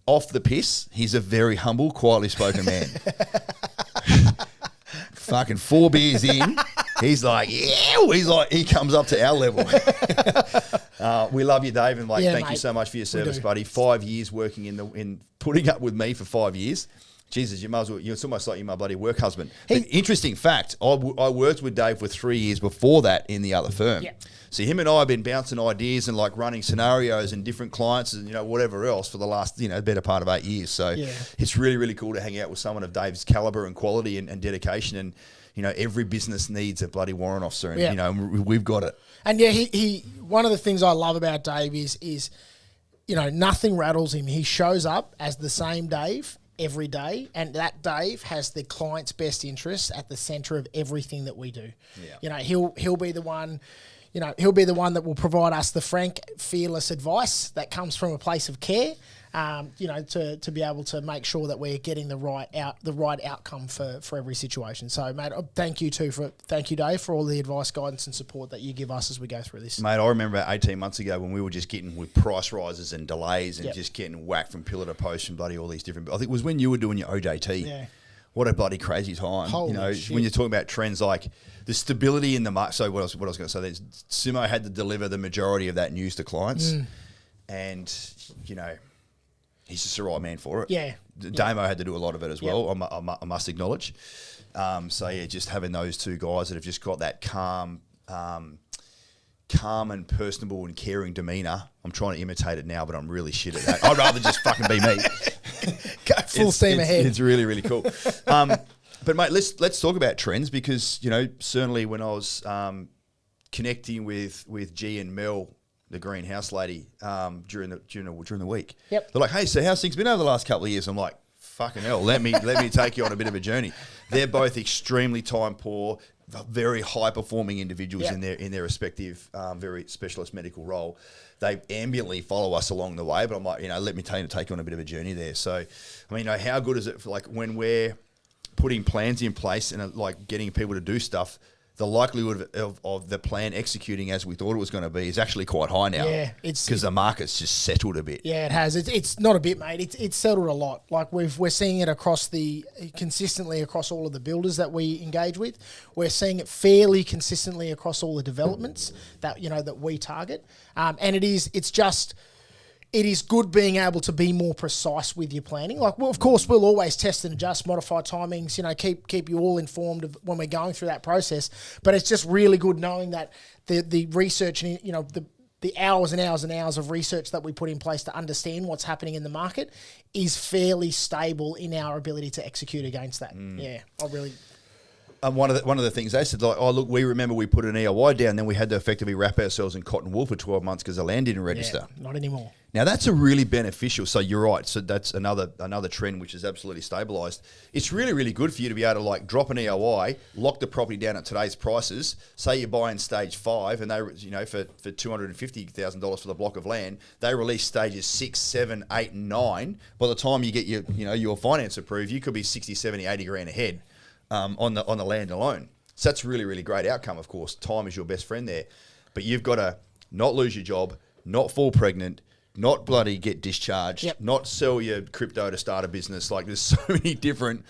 off the piss, he's a very humble, quietly spoken man. Fucking 4 beers in, he's like, yeah. He comes up to our level. We love you, Dave, and thank you mate. so much for your service, do. buddy. 5 years working in putting up with me for 5 years. Jesus, you might as well. It's almost like you're my bloody work husband. But interesting fact: I worked with Dave for 3 years before that in the other firm. Yeah. So him and I have been bouncing ideas and like running scenarios and different clients and whatever else for the last better part of 8 years. So Yeah. it's really, really cool to hang out with someone of Dave's caliber and quality and dedication. And every business needs a bloody warrant officer, and Yeah. we've got it. And yeah, he one of the things I love about Dave is nothing rattles him. He shows up as the same Dave every day, and that Dave has the client's best interests at the center of everything that we do. Yeah. He'll be the one. He'll be the one that will provide us the frank, fearless advice that comes from a place of care. To be able to make sure that we're getting the right outcome for every situation. So, mate, thank you, Dave, for all the advice, guidance, and support that you give us as we go through this. Mate, I remember 18 months ago when we were just getting with price rises and delays and Yep. just getting whacked from pillar to post and bloody all these different. I think it was when you were doing your OJT. Yeah. What a bloody crazy time. Holy shit. When you're talking about trends like the stability in the market. So what I was going to say is Simo had to deliver the majority of that news to clients. And, he's just the right man for it. Yeah. Damo had to do a lot of it as well, I must acknowledge. Just having those two guys that have just got that calm and personable and caring demeanour. I'm trying to imitate it now, but I'm really shit at that. I'd rather just fucking be me. Go full steam ahead. It's really, really cool. But mate, let's talk about trends because certainly when I was connecting with G and Mel, the greenhouse lady, during the week, Yep. they're like, "Hey, so how's things been over the last couple of years?" I'm like, "Fucking hell, let me take you on a bit of a journey." They're both extremely time poor, very high performing individuals Yep. in their respective very specialist medical role. They ambiently follow us along the way, but I'm like, let me take you on a bit of a journey there. So, I mean, how good is it for like when we're putting plans in place and like getting people to do stuff, the likelihood of the plan executing as we thought it was going to be is actually quite high now. Yeah, because the market's just settled a bit. Yeah, it has. It's not a bit, mate. It's settled a lot. Like we're seeing it consistently across all of the builders that we engage with. We're seeing it fairly consistently across all the developments that that we target. And it is good being able to be more precise with your planning. Like, well, of course, we'll always test and adjust, modify timings, keep you all informed of when we're going through that process. But it's just really good knowing that the research and, the hours and hours and hours of research that we put in place to understand what's happening in the market is fairly stable in our ability to execute against that. Yeah, I really... One of the things they said, like, oh, look, we remember we put an EOI down, then we had to effectively wrap ourselves in cotton wool for 12 months because the land didn't register. Yeah, not anymore. Now, that's a really beneficial. So you're right. So that's another trend which is absolutely stabilised. It's really, really good for you to be able to like drop an EOI, lock the property down at today's prices. Say you buy in stage 5 and they, for $250,000 for the block of land, they release stages 6, 7, 8, and 9. By the time you get your finance approved, you could be 60, 70, 80 grand ahead. On the land alone. So that's really, really great outcome, of course. Time is your best friend there. But you've got to not lose your job, not fall pregnant, not bloody get discharged, Yep. not sell your crypto to start a business. Like there's so many different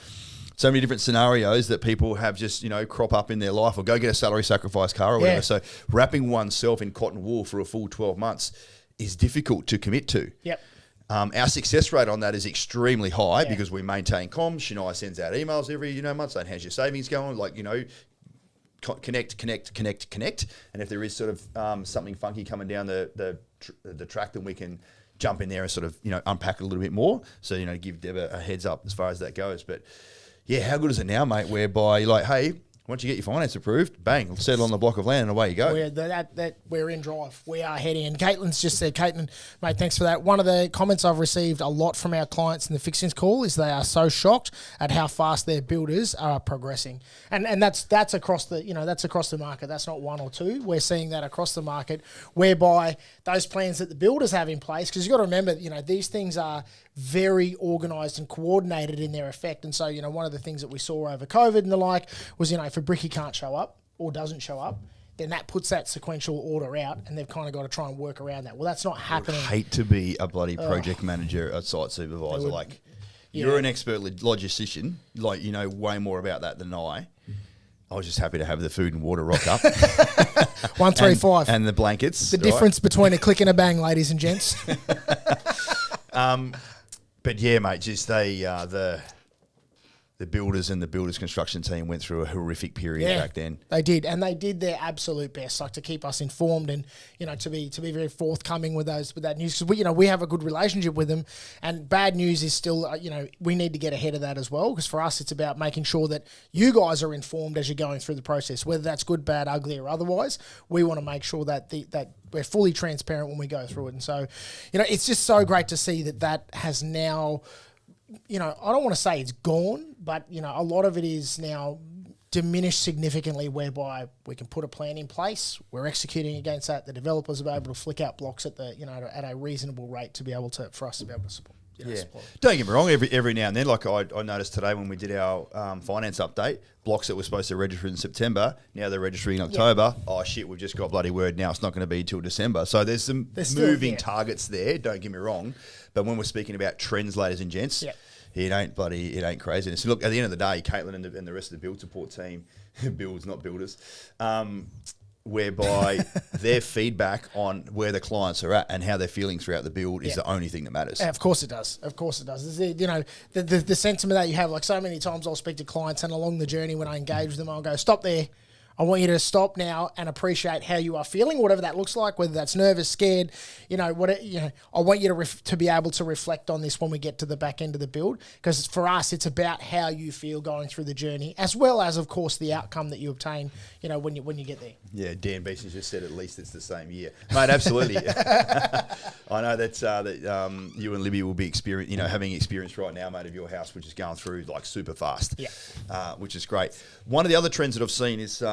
scenarios that people have just, crop up in their life, or go get a salary sacrifice car or whatever. Yeah. So wrapping oneself in cotton wool for a full 12 months is difficult to commit to. Yep. Our success rate on that is extremely high because we maintain comms. Shania sends out emails every month saying, how's your savings going? Like, connect. And if there is sort of something funky coming down the track, then we can jump in there and sort of, unpack it a little bit more. So, give Deb a heads up as far as that goes. But yeah, how good is it now, mate, whereby you're like, hey, once you get your finance approved, bang, settle on the block of land and away you go. We're in drive. We are heading. And Caitlin's just said, Caitlin, mate, thanks for that. One of the comments I've received a lot from our clients in the fixings call is they are so shocked at how fast their builders are progressing. And that's across the, that's across the market. That's not one or two. We're seeing that across the market, whereby those plans that the builders have in place, because you've got to remember, these things are very organised and coordinated in their effect. And so, one of the things that we saw over COVID and the like was, if a brickie can't show up or doesn't show up, then that puts that sequential order out, and they've kind of got to try and work around that. Well, that's not happening. I would hate to be a bloody project manager, a site supervisor. You're an expert logistician. You know way more about that than I. I was just happy to have the food and water rock up. 135. And the blankets. The difference between a click and a bang, ladies and gents. But yeah, mate, just the builders and the builders construction team went through a horrific period back then. They did, and they did their absolute best, to keep us informed and to be very forthcoming with that news, because we have a good relationship with them. And bad news is still we need to get ahead of that as well, because for us it's about making sure that you guys are informed as you're going through the process, whether that's good, bad, ugly, or otherwise. We want to make sure that that we're fully transparent when we go through it. And so it's just so great to see that has now. I don't want to say it's gone, but, a lot of it is now diminished significantly, whereby we can put a plan in place. We're executing against that. The developers are able to flick out blocks at at a reasonable rate for us to be able to support. Support. Don't get me wrong, every now and then, like I noticed today when we did our finance update, blocks that were supposed to register in September, now they're registering in October. Oh shit, we've just got bloody word now, it's not going to be till December. So there's some moving targets there, don't get me wrong. But when we're speaking about trends, ladies and gents, it ain't crazy. So look, at the end of the day, Caitlin and the rest of the build support team, builds, not builders, whereby their feedback on where the clients are at and how they're feeling throughout the build is the only thing that matters. Of course it does. The sentiment that you have, so many times I'll speak to clients, and along the journey when I engage with them, I'll go, stop there. I want you to stop now and appreciate how you are feeling, whatever that looks like, whether that's nervous, scared, I want you to be able to reflect on this when we get to the back end of the build, because for us, it's about how you feel going through the journey, as well as, of course, the outcome that you obtain, when you get there. Yeah, Dan Beeson just said at least it's the same year. Mate, absolutely. I know that you and Libby will be having experience right now, mate, of your house, which is going through super fast, which is great. One of the other trends that I've seen is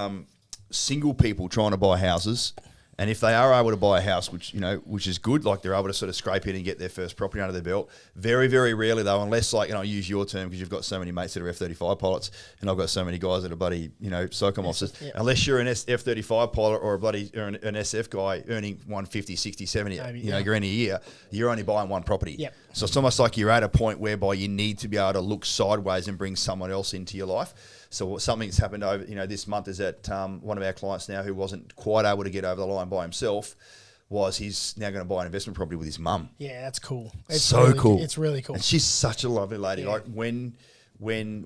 single people trying to buy houses, and if they are able to buy a house, which is good, they're able to sort of scrape in and get their first property under their belt. Very, very rarely though, unless I use your term because you've got so many mates that are F-35 pilots, and I've got so many guys that are bloody SOCOM officers. Yeah. Unless you're an F-35 pilot or an SF guy earning 150, 60, 70, grand a year, you're only buying one property. Yep. So it's almost like you're at a point whereby you need to be able to look sideways and bring someone else into your life. So something that's happened over this month is that one of our clients now, who wasn't quite able to get over the line by himself, he's now going to buy an investment property with his mum. Yeah, that's cool. It's really cool. It's really cool. And she's such a lovely lady. Yeah. When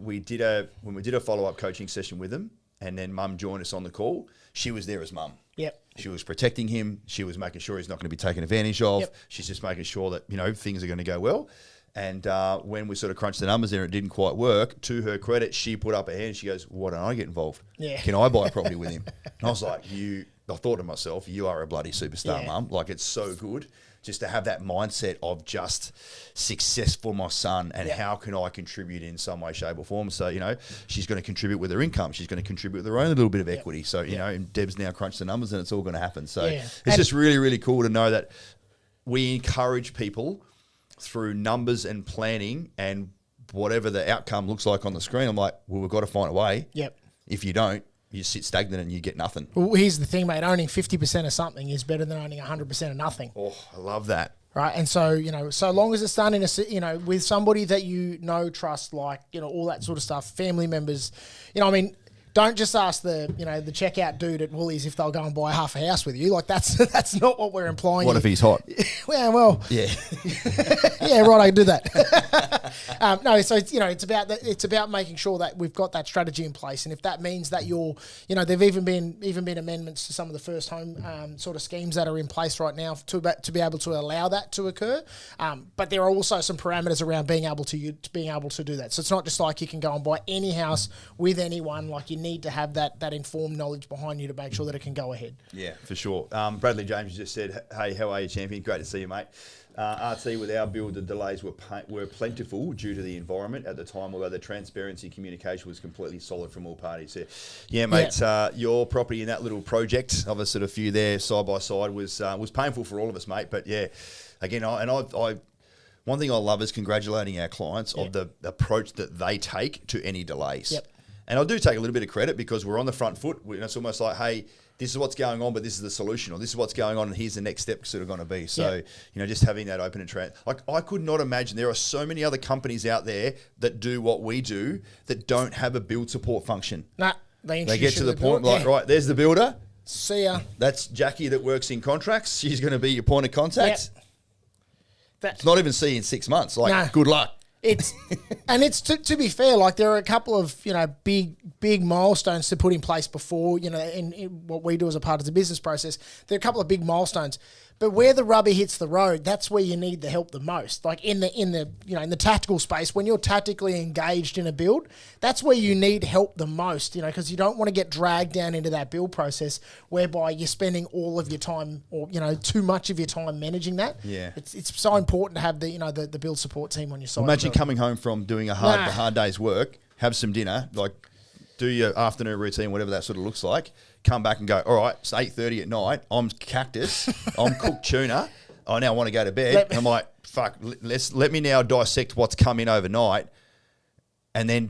we did a follow-up coaching session with them, and then mum joined us on the call, she was there as mum. Yep. She was protecting him. She was making sure he's not going to be taken advantage of. Yep. She's just making sure that things are going to go well. And when we sort of crunched the numbers there and it didn't quite work, to her credit, she put up her hand. She goes, why don't I get involved? Yeah. Can I buy a property with him? And I was like, I thought to myself, you are a bloody superstar, mum. It's so good just to have that mindset of just success for my son and how can I contribute in some way, shape or form. So, she's going to contribute with her income. She's going to contribute with her own little bit of equity. So, and Deb's now crunched the numbers and it's all going to happen. So it's just really, really cool to know that we encourage people through numbers and planning, and whatever the outcome looks like on the screen, I'm like, well, we've got to find a way. Yep. If you don't, you sit stagnant and you get nothing. Well, here's the thing, mate. Owning 50% of something is better than owning 100% of nothing. Oh, I love that. Right. And so, so long as it's done with somebody that trust, all that sort of stuff, family members, don't don't just ask the checkout dude at Woolies if they'll go and buy half a house with you. Like that's not what we're implying. What if he's hot? Well, Yeah. yeah, right. I can do that. No, so it's about making sure that we've got that strategy in place, and if that means that there've even been amendments to some of the first home sort of schemes that are in place right now to be able to allow that to occur. But there are also some parameters around being able to do that. So it's not just like you can go and buy any house with anyone. Like, you need to have that informed knowledge behind you to make sure that it can go ahead. Yeah, for sure. Bradley James just said, "Hey, how are you, champion? Great to see you, mate." RT, with our build, the delays were plentiful due to the environment at the time, although the transparency and communication was completely solid from all parties. Yeah, mate, your property in that little project of a sort of few there side by side was painful for all of us, mate. But yeah, again, one thing I love is congratulating our clients of the approach that they take to any delays. Yep. And I do take a little bit of credit because we're on the front foot. It's almost like, hey, this is what's going on, but this is the solution, or this is what's going on, and here's the next step sort of going to be. So, just having that open and like, I could not imagine there are so many other companies out there that do what we do that don't have a build support function. Nah, they get to the point like, right, there's the builder. See ya. That's Jackie that works in contracts. She's going to be your point of contact. Yep. It's not even see you in 6 months. Like, good luck. It's to be fair, like, there are a couple of big milestones to put in place before in what we do as a part of the business process. There are a couple of big milestones, but where the rubber hits the road, that's where you need the help the most. Like in the tactical space, when you're tactically engaged in a build, that's where you need help the most. Because you don't want to get dragged down into that build process whereby you're spending all of your time or too much of your time managing that. Yeah, it's so important to have the build support team on your side. Imagine coming home from doing a hard day's work, have some dinner, like do your afternoon routine, whatever that sort of looks like, come back and go, all right, it's 8:30 at night, I'm cactus, I'm cooked tuna, I now want to go to bed. I'm like, fuck, let me now dissect what's come in overnight, and then,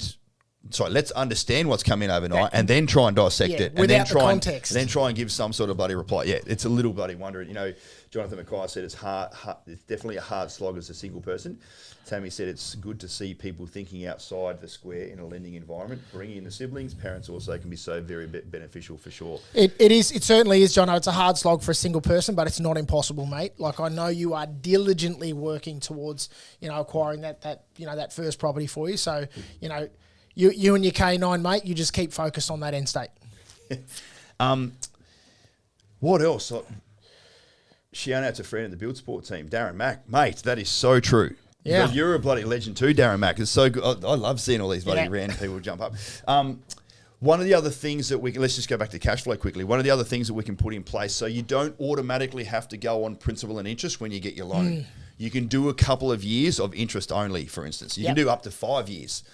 let's understand what's come in overnight, and then try and dissect it, and then try and give some sort of bloody reply. Yeah, it's a little bloody wonder. Jonathan Mackay said it's hard. It's definitely a hard slog as a single person. Tammy said it's good to see people thinking outside the square in a lending environment. Bringing in the siblings, parents also can be so very beneficial for sure. It is. It certainly is, Jono. It's a hard slog for a single person, but it's not impossible, mate. Like, I know you are diligently working towards acquiring that first property for you. So you and your K9, mate, you just keep focused on that end state. What else? Shout out to friend of the build support team, Darren Mack. Mate, that is so true. Yeah. Because you're a bloody legend too, Darren Mack. It's so good. I love seeing all these bloody random people jump up. One of the other things that let's just go back to cash flow quickly. One of the other things that we can put in place so you don't automatically have to go on principal and interest when you get your loan. You can do a couple of years of interest only, for instance. You can do up to 5 years.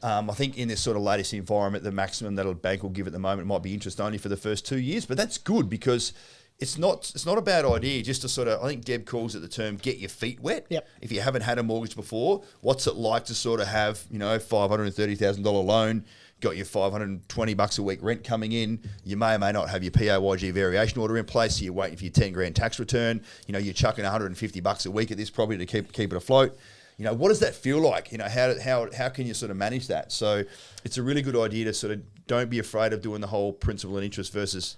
I think in this sort of latest environment, the maximum that a bank will give at the moment might be interest only for the first 2 years. But that's good because it's not a bad idea just to sort of, I think Deb calls it the term, get your feet wet. Yep. If you haven't had a mortgage before, what's it like to sort of have, $530,000 loan, got your $520 a week rent coming in, you may or may not have your PAYG variation order in place, so you're waiting for your 10 grand tax return, you're chucking $150 a week at this property to keep it afloat. What does that feel like? How can you sort of manage that? So it's a really good idea to sort of don't be afraid of doing the whole principal and interest versus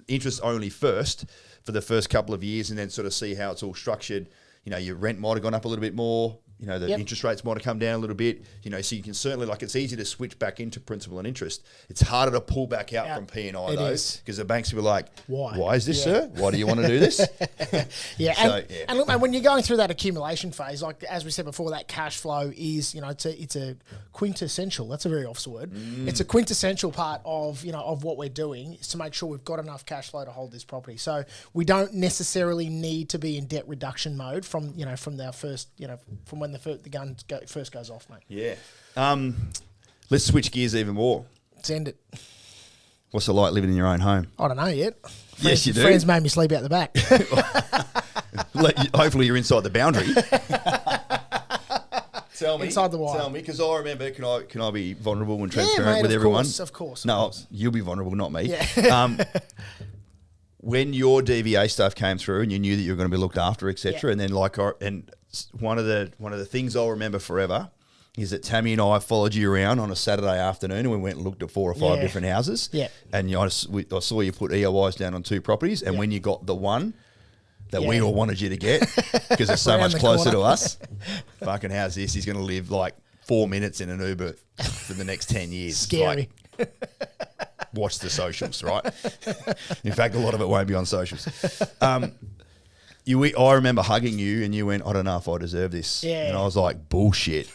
interest only first for the first couple of years, and then sort of see how it's all structured. Your rent might have gone up a little bit more. The interest rates might have come down a little bit. So you can certainly, it's easy to switch back into principal and interest. It's harder to pull back out from P&I though, because the banks will be like, why is this, sir? Why do you want to do this? And look, man, when you're going through that accumulation phase, like as we said before, that cash flow is, it's a quintessential. That's a very officer word. It's a quintessential part of of what we're doing is to make sure we've got enough cash flow to hold this property. So we don't necessarily need to be in debt reduction mode from our first from when the gun first goes off, mate. Yeah. Let's switch gears even more. Let's end it. What's it like living in your own home? I don't know yet. Yes, you do. Friends made me sleep out the back. Hopefully you're inside the boundary. Tell me. Inside the wire. Tell me, because I remember, can I be vulnerable and transparent with everyone? Of course. No, you'll be vulnerable, not me. Yeah. When your DVA stuff came through and you knew that you were going to be looked after, etc., and then one of the things I'll remember forever is that Tammy and I followed you around on a Saturday afternoon and we went and looked at 4 or 5 different houses. Yeah. And I saw you put EOIs down on 2 properties. And when you got the one that we all wanted you to get, because it's so much closer to us, fucking how's this? He's going to live like 4 minutes in an Uber for the next 10 years. Scary. Like, watch the socials, right? In fact, a lot of it won't be on socials. I remember hugging you and you went, I don't know if I deserve this. Yeah. And I was like, bullshit.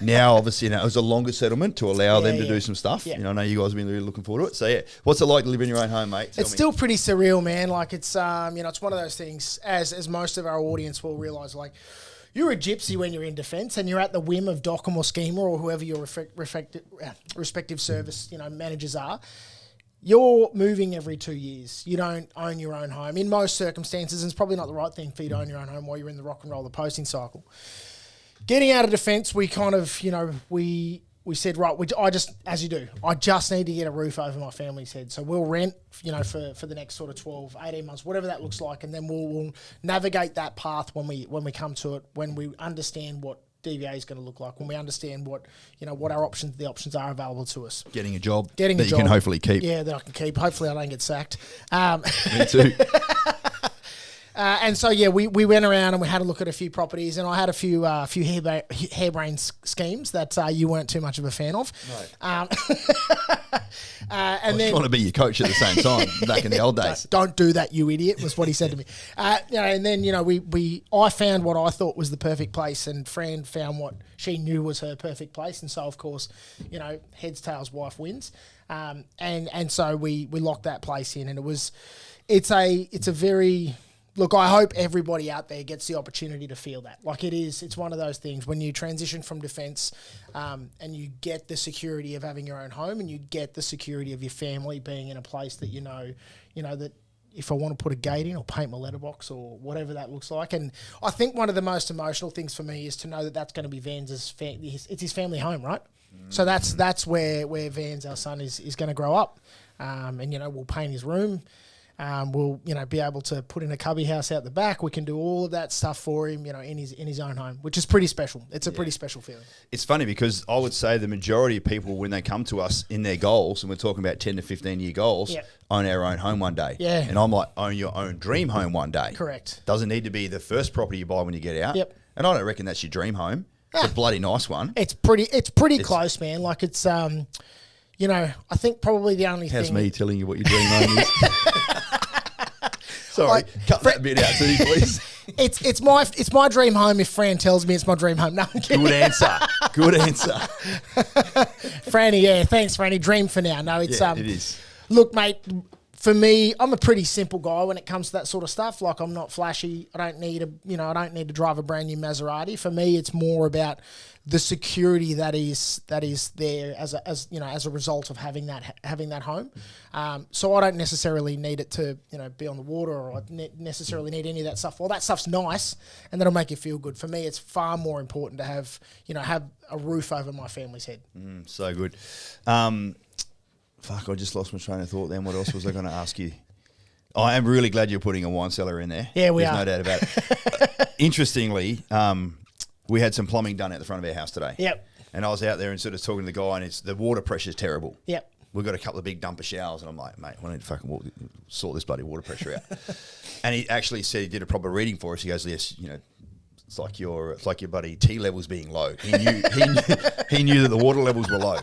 Now, obviously, it was a longer settlement to allow them to do some stuff. Yeah. I know you guys have been really looking forward to it. So, what's it like to live in your own home, mate? It's still pretty surreal, man. Like, it's, it's one of those things, as most of our audience will realise, like, you're a gypsy when you're in defence and you're at the whim of Dockham or Schemer or whoever your respective service, managers are. You're moving every 2 years. You don't own your own home. In most circumstances, and it's probably not the right thing for you to own your own home while you're in the rock and roll the posting cycle. Getting out of defence, we kind of, we said, right, as you do, I just need to get a roof over my family's head. So we'll rent, for the next sort of 12, 18 months, whatever that looks like. And then we'll navigate that path when we come to it, when we understand what DVA is going to look like, when we understand what the options are available to us. Getting a job that you can hopefully keep. Yeah, that I can keep. Hopefully I don't get sacked. Me too. And so, we went around and we had a look at a few properties, and I had a few harebrained schemes that you weren't too much of a fan of. No. I was trying to be your coach at the same time back in the old days. Don't do that, you idiot, was what he said to me. And then, I found what I thought was the perfect place, and Fran found what she knew was her perfect place. And so, of course, heads, tails, wife wins. And so we locked that place in, and it's a very... Look, I hope everybody out there gets the opportunity to feel that. Like it's one of those things when you transition from defence and you get the security of having your own home and you get the security of your family being in a place that that if I want to put a gate in or paint my letterbox or whatever that looks like. And I think one of the most emotional things for me is to know that that's going to be Vans's it's his family home, right? So that's where Vans, our son, is going to grow up. And, we'll paint his room. We'll be able to put in a cubby house out the back. We can do all of that stuff for him, in his own home, which is pretty special. It's a pretty special feeling. It's funny because I would say the majority of people, when they come to us in their goals, and we're talking about 10 to 15 year goals, own our own home one day. Yeah. And I'm like, own your own dream home one day. Correct. Doesn't need to be the first property you buy when you get out. Yep. And I don't reckon that's your dream home. It's a bloody nice one. It's pretty close, man. Like it's I think probably the only thing. How's me telling you what your dream home is? Sorry, cut that bit out too, please. It's my dream home if Fran tells me it's my dream home. No, I'm kidding. Good answer. Franny, thanks, Franny. Dream for now. No, it's it is. Look, mate, for me, I'm a pretty simple guy when it comes to that sort of stuff. Like I'm not flashy. I don't need to drive a brand new Maserati. For me, it's more about the security that is there as a result of having that home. So I don't necessarily need it to be on the water, or I necessarily need any of that stuff. Well, that stuff's nice, and that'll make you feel good. For me, it's far more important to have a roof over my family's head. So good. Fuck, I just lost my train of thought then. What else was I going to ask you? I am really glad you're putting a wine cellar in there. Yeah, There's no doubt about it. Interestingly, we had some plumbing done at the front of our house today. Yep. And I was out there and sort of talking to the guy, and the water pressure's terrible. Yep. We've got a couple of big dumper showers, and I'm like, mate, I need to fucking sort this bloody water pressure out. And he actually said he did a proper reading for us. He goes, yes, it's like your buddy T levels being low. He knew that the water levels were low.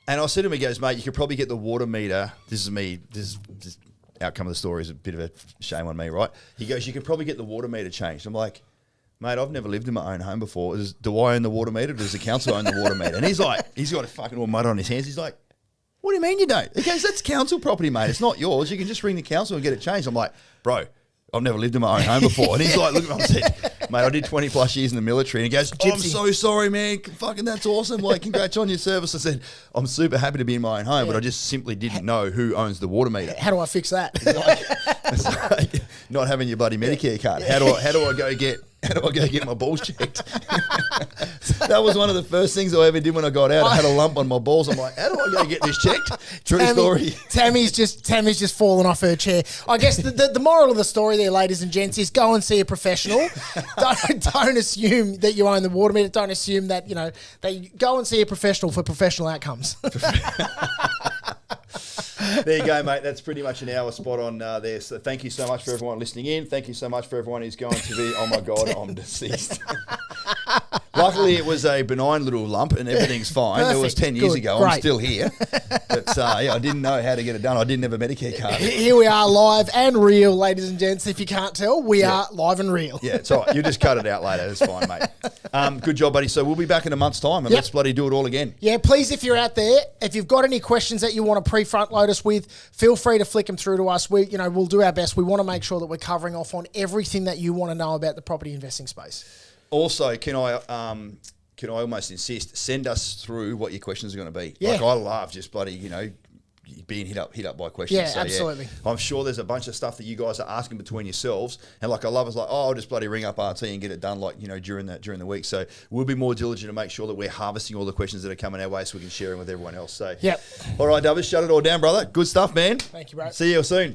And I said to him, he goes, mate, you could probably get the water meter. This outcome of the story is a bit of a shame on me, right? He goes, you could probably get the water meter changed. I'm like, mate, I've never lived in my own home before. Do I own the water meter? Does the council own the water meter? And he's like, he's got a fucking all mud on his hands. He's like, what do you mean you don't? He goes, that's council property, mate. It's not yours. You can just ring the council and get it changed. I'm like, bro, I've never lived in my own home before. And he's like, look at me, I said, mate, I did 20 plus years in the military. And he goes, oh, I'm so sorry, man. Fucking that's awesome. Like, congrats on your service. I said, I'm super happy to be in my own home, but I just simply didn't know who owns the water meter. How do I fix that? It's like not having your bloody Medicare card. How do I go get my balls checked? That was one of the first things I ever did when I got out. I had a lump on my balls. I'm like, how do I go get this checked? True story. Tammy's just fallen off her chair. I guess the moral of the story there, ladies and gents, is go and see a professional. Don't assume that you own the water meter. Don't assume that, that you go and see a professional for professional outcomes. There you go, mate. That's pretty much an hour spot on there. So thank you so much for everyone listening in. Thank you so much for everyone who's going to be, oh my God, I'm deceased. Luckily, it was a benign little lump and everything's fine. Perfect. It was 10 years Good. ago. Great. I'm still here. But yeah, I didn't know how to get it done. I didn't have a Medicare card. Here we are, live and real, ladies and gents. If you can't tell, we are live and real. Yeah, it's all right. You just cut it out later. It's fine, mate. Good job, buddy. So we'll be back in a month's time and let's bloody do it all again. Yeah, please, if you're out there, if you've got any questions that you want to pre-front load us with, feel free to flick them through to us. We'll do our best. We want to make sure that we're covering off on everything that you want to know about the property investing space. Also, can I almost insist, send us through what your questions are going to be. Yeah. Like, I love just bloody, being hit up by questions. Yeah, So, absolutely. I'm sure there's a bunch of stuff that you guys are asking between yourselves. And like, I love it's like, I'll just bloody ring up RT and get it done during the week. So we'll be more diligent to make sure that we're harvesting all the questions that are coming our way so we can share them with everyone else. So, Yep. All right, Davis, shut it all down, brother. Good stuff, man. Thank you, bro. See you soon.